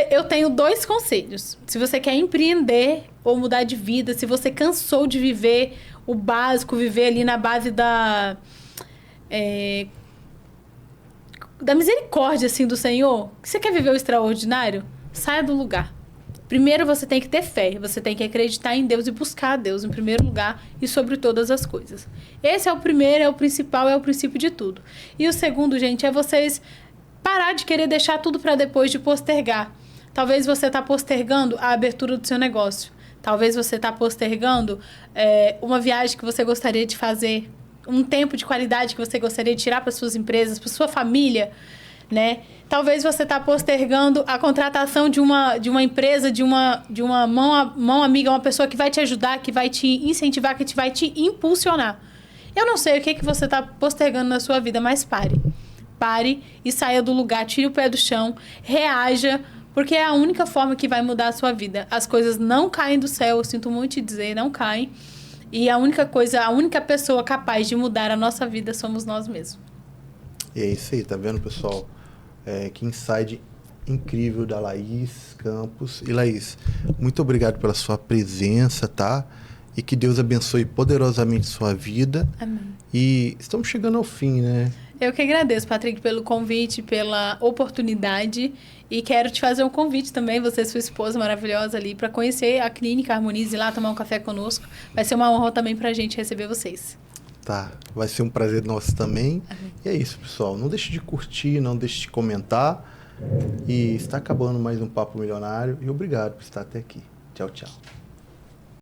Eu tenho 2 conselhos. Se você quer empreender ou mudar de vida, se você cansou de viver o básico, viver ali na base da misericórdia, assim, do Senhor, você quer viver o extraordinário? Saia do lugar. Primeiro você tem que ter fé, você tem que acreditar em Deus e buscar a Deus em primeiro lugar e sobre todas as coisas. Esse é o primeiro, é o principal, é o princípio de tudo. E o segundo, gente, é vocês parar de querer deixar tudo para depois, de postergar. Talvez você está postergando a abertura do seu negócio. Talvez você está postergando uma viagem que você gostaria de fazer, um tempo de qualidade que você gostaria de tirar para suas empresas, para sua família, né? Talvez você está postergando a contratação de uma empresa, de uma mão amiga, uma pessoa que vai te ajudar, que vai te incentivar, que vai te impulsionar. Eu não sei o que você está postergando na sua vida, mas pare. Pare e saia do lugar, tire o pé do chão, reaja, porque é a única forma que vai mudar a sua vida. As coisas não caem do céu, eu sinto muito te dizer, não caem. E a única pessoa capaz de mudar a nossa vida somos nós mesmos. E é isso aí, tá vendo, pessoal? Que insight incrível da Laís Campos. E Laís, muito obrigado pela sua presença, tá? E que Deus abençoe poderosamente sua vida. Amém. E estamos chegando ao fim, né? Eu que agradeço, Patrick, pelo convite, pela oportunidade. E quero te fazer um convite também, você e sua esposa maravilhosa ali, para conhecer a Clínica Harmonize, ir lá tomar um café conosco. Vai ser uma honra também pra gente receber vocês. Tá, vai ser um prazer nosso também. Amém. E é isso, pessoal. Não deixe de curtir, não deixe de comentar. E está acabando mais um Papo Milionário. E obrigado por estar até aqui. Tchau, tchau.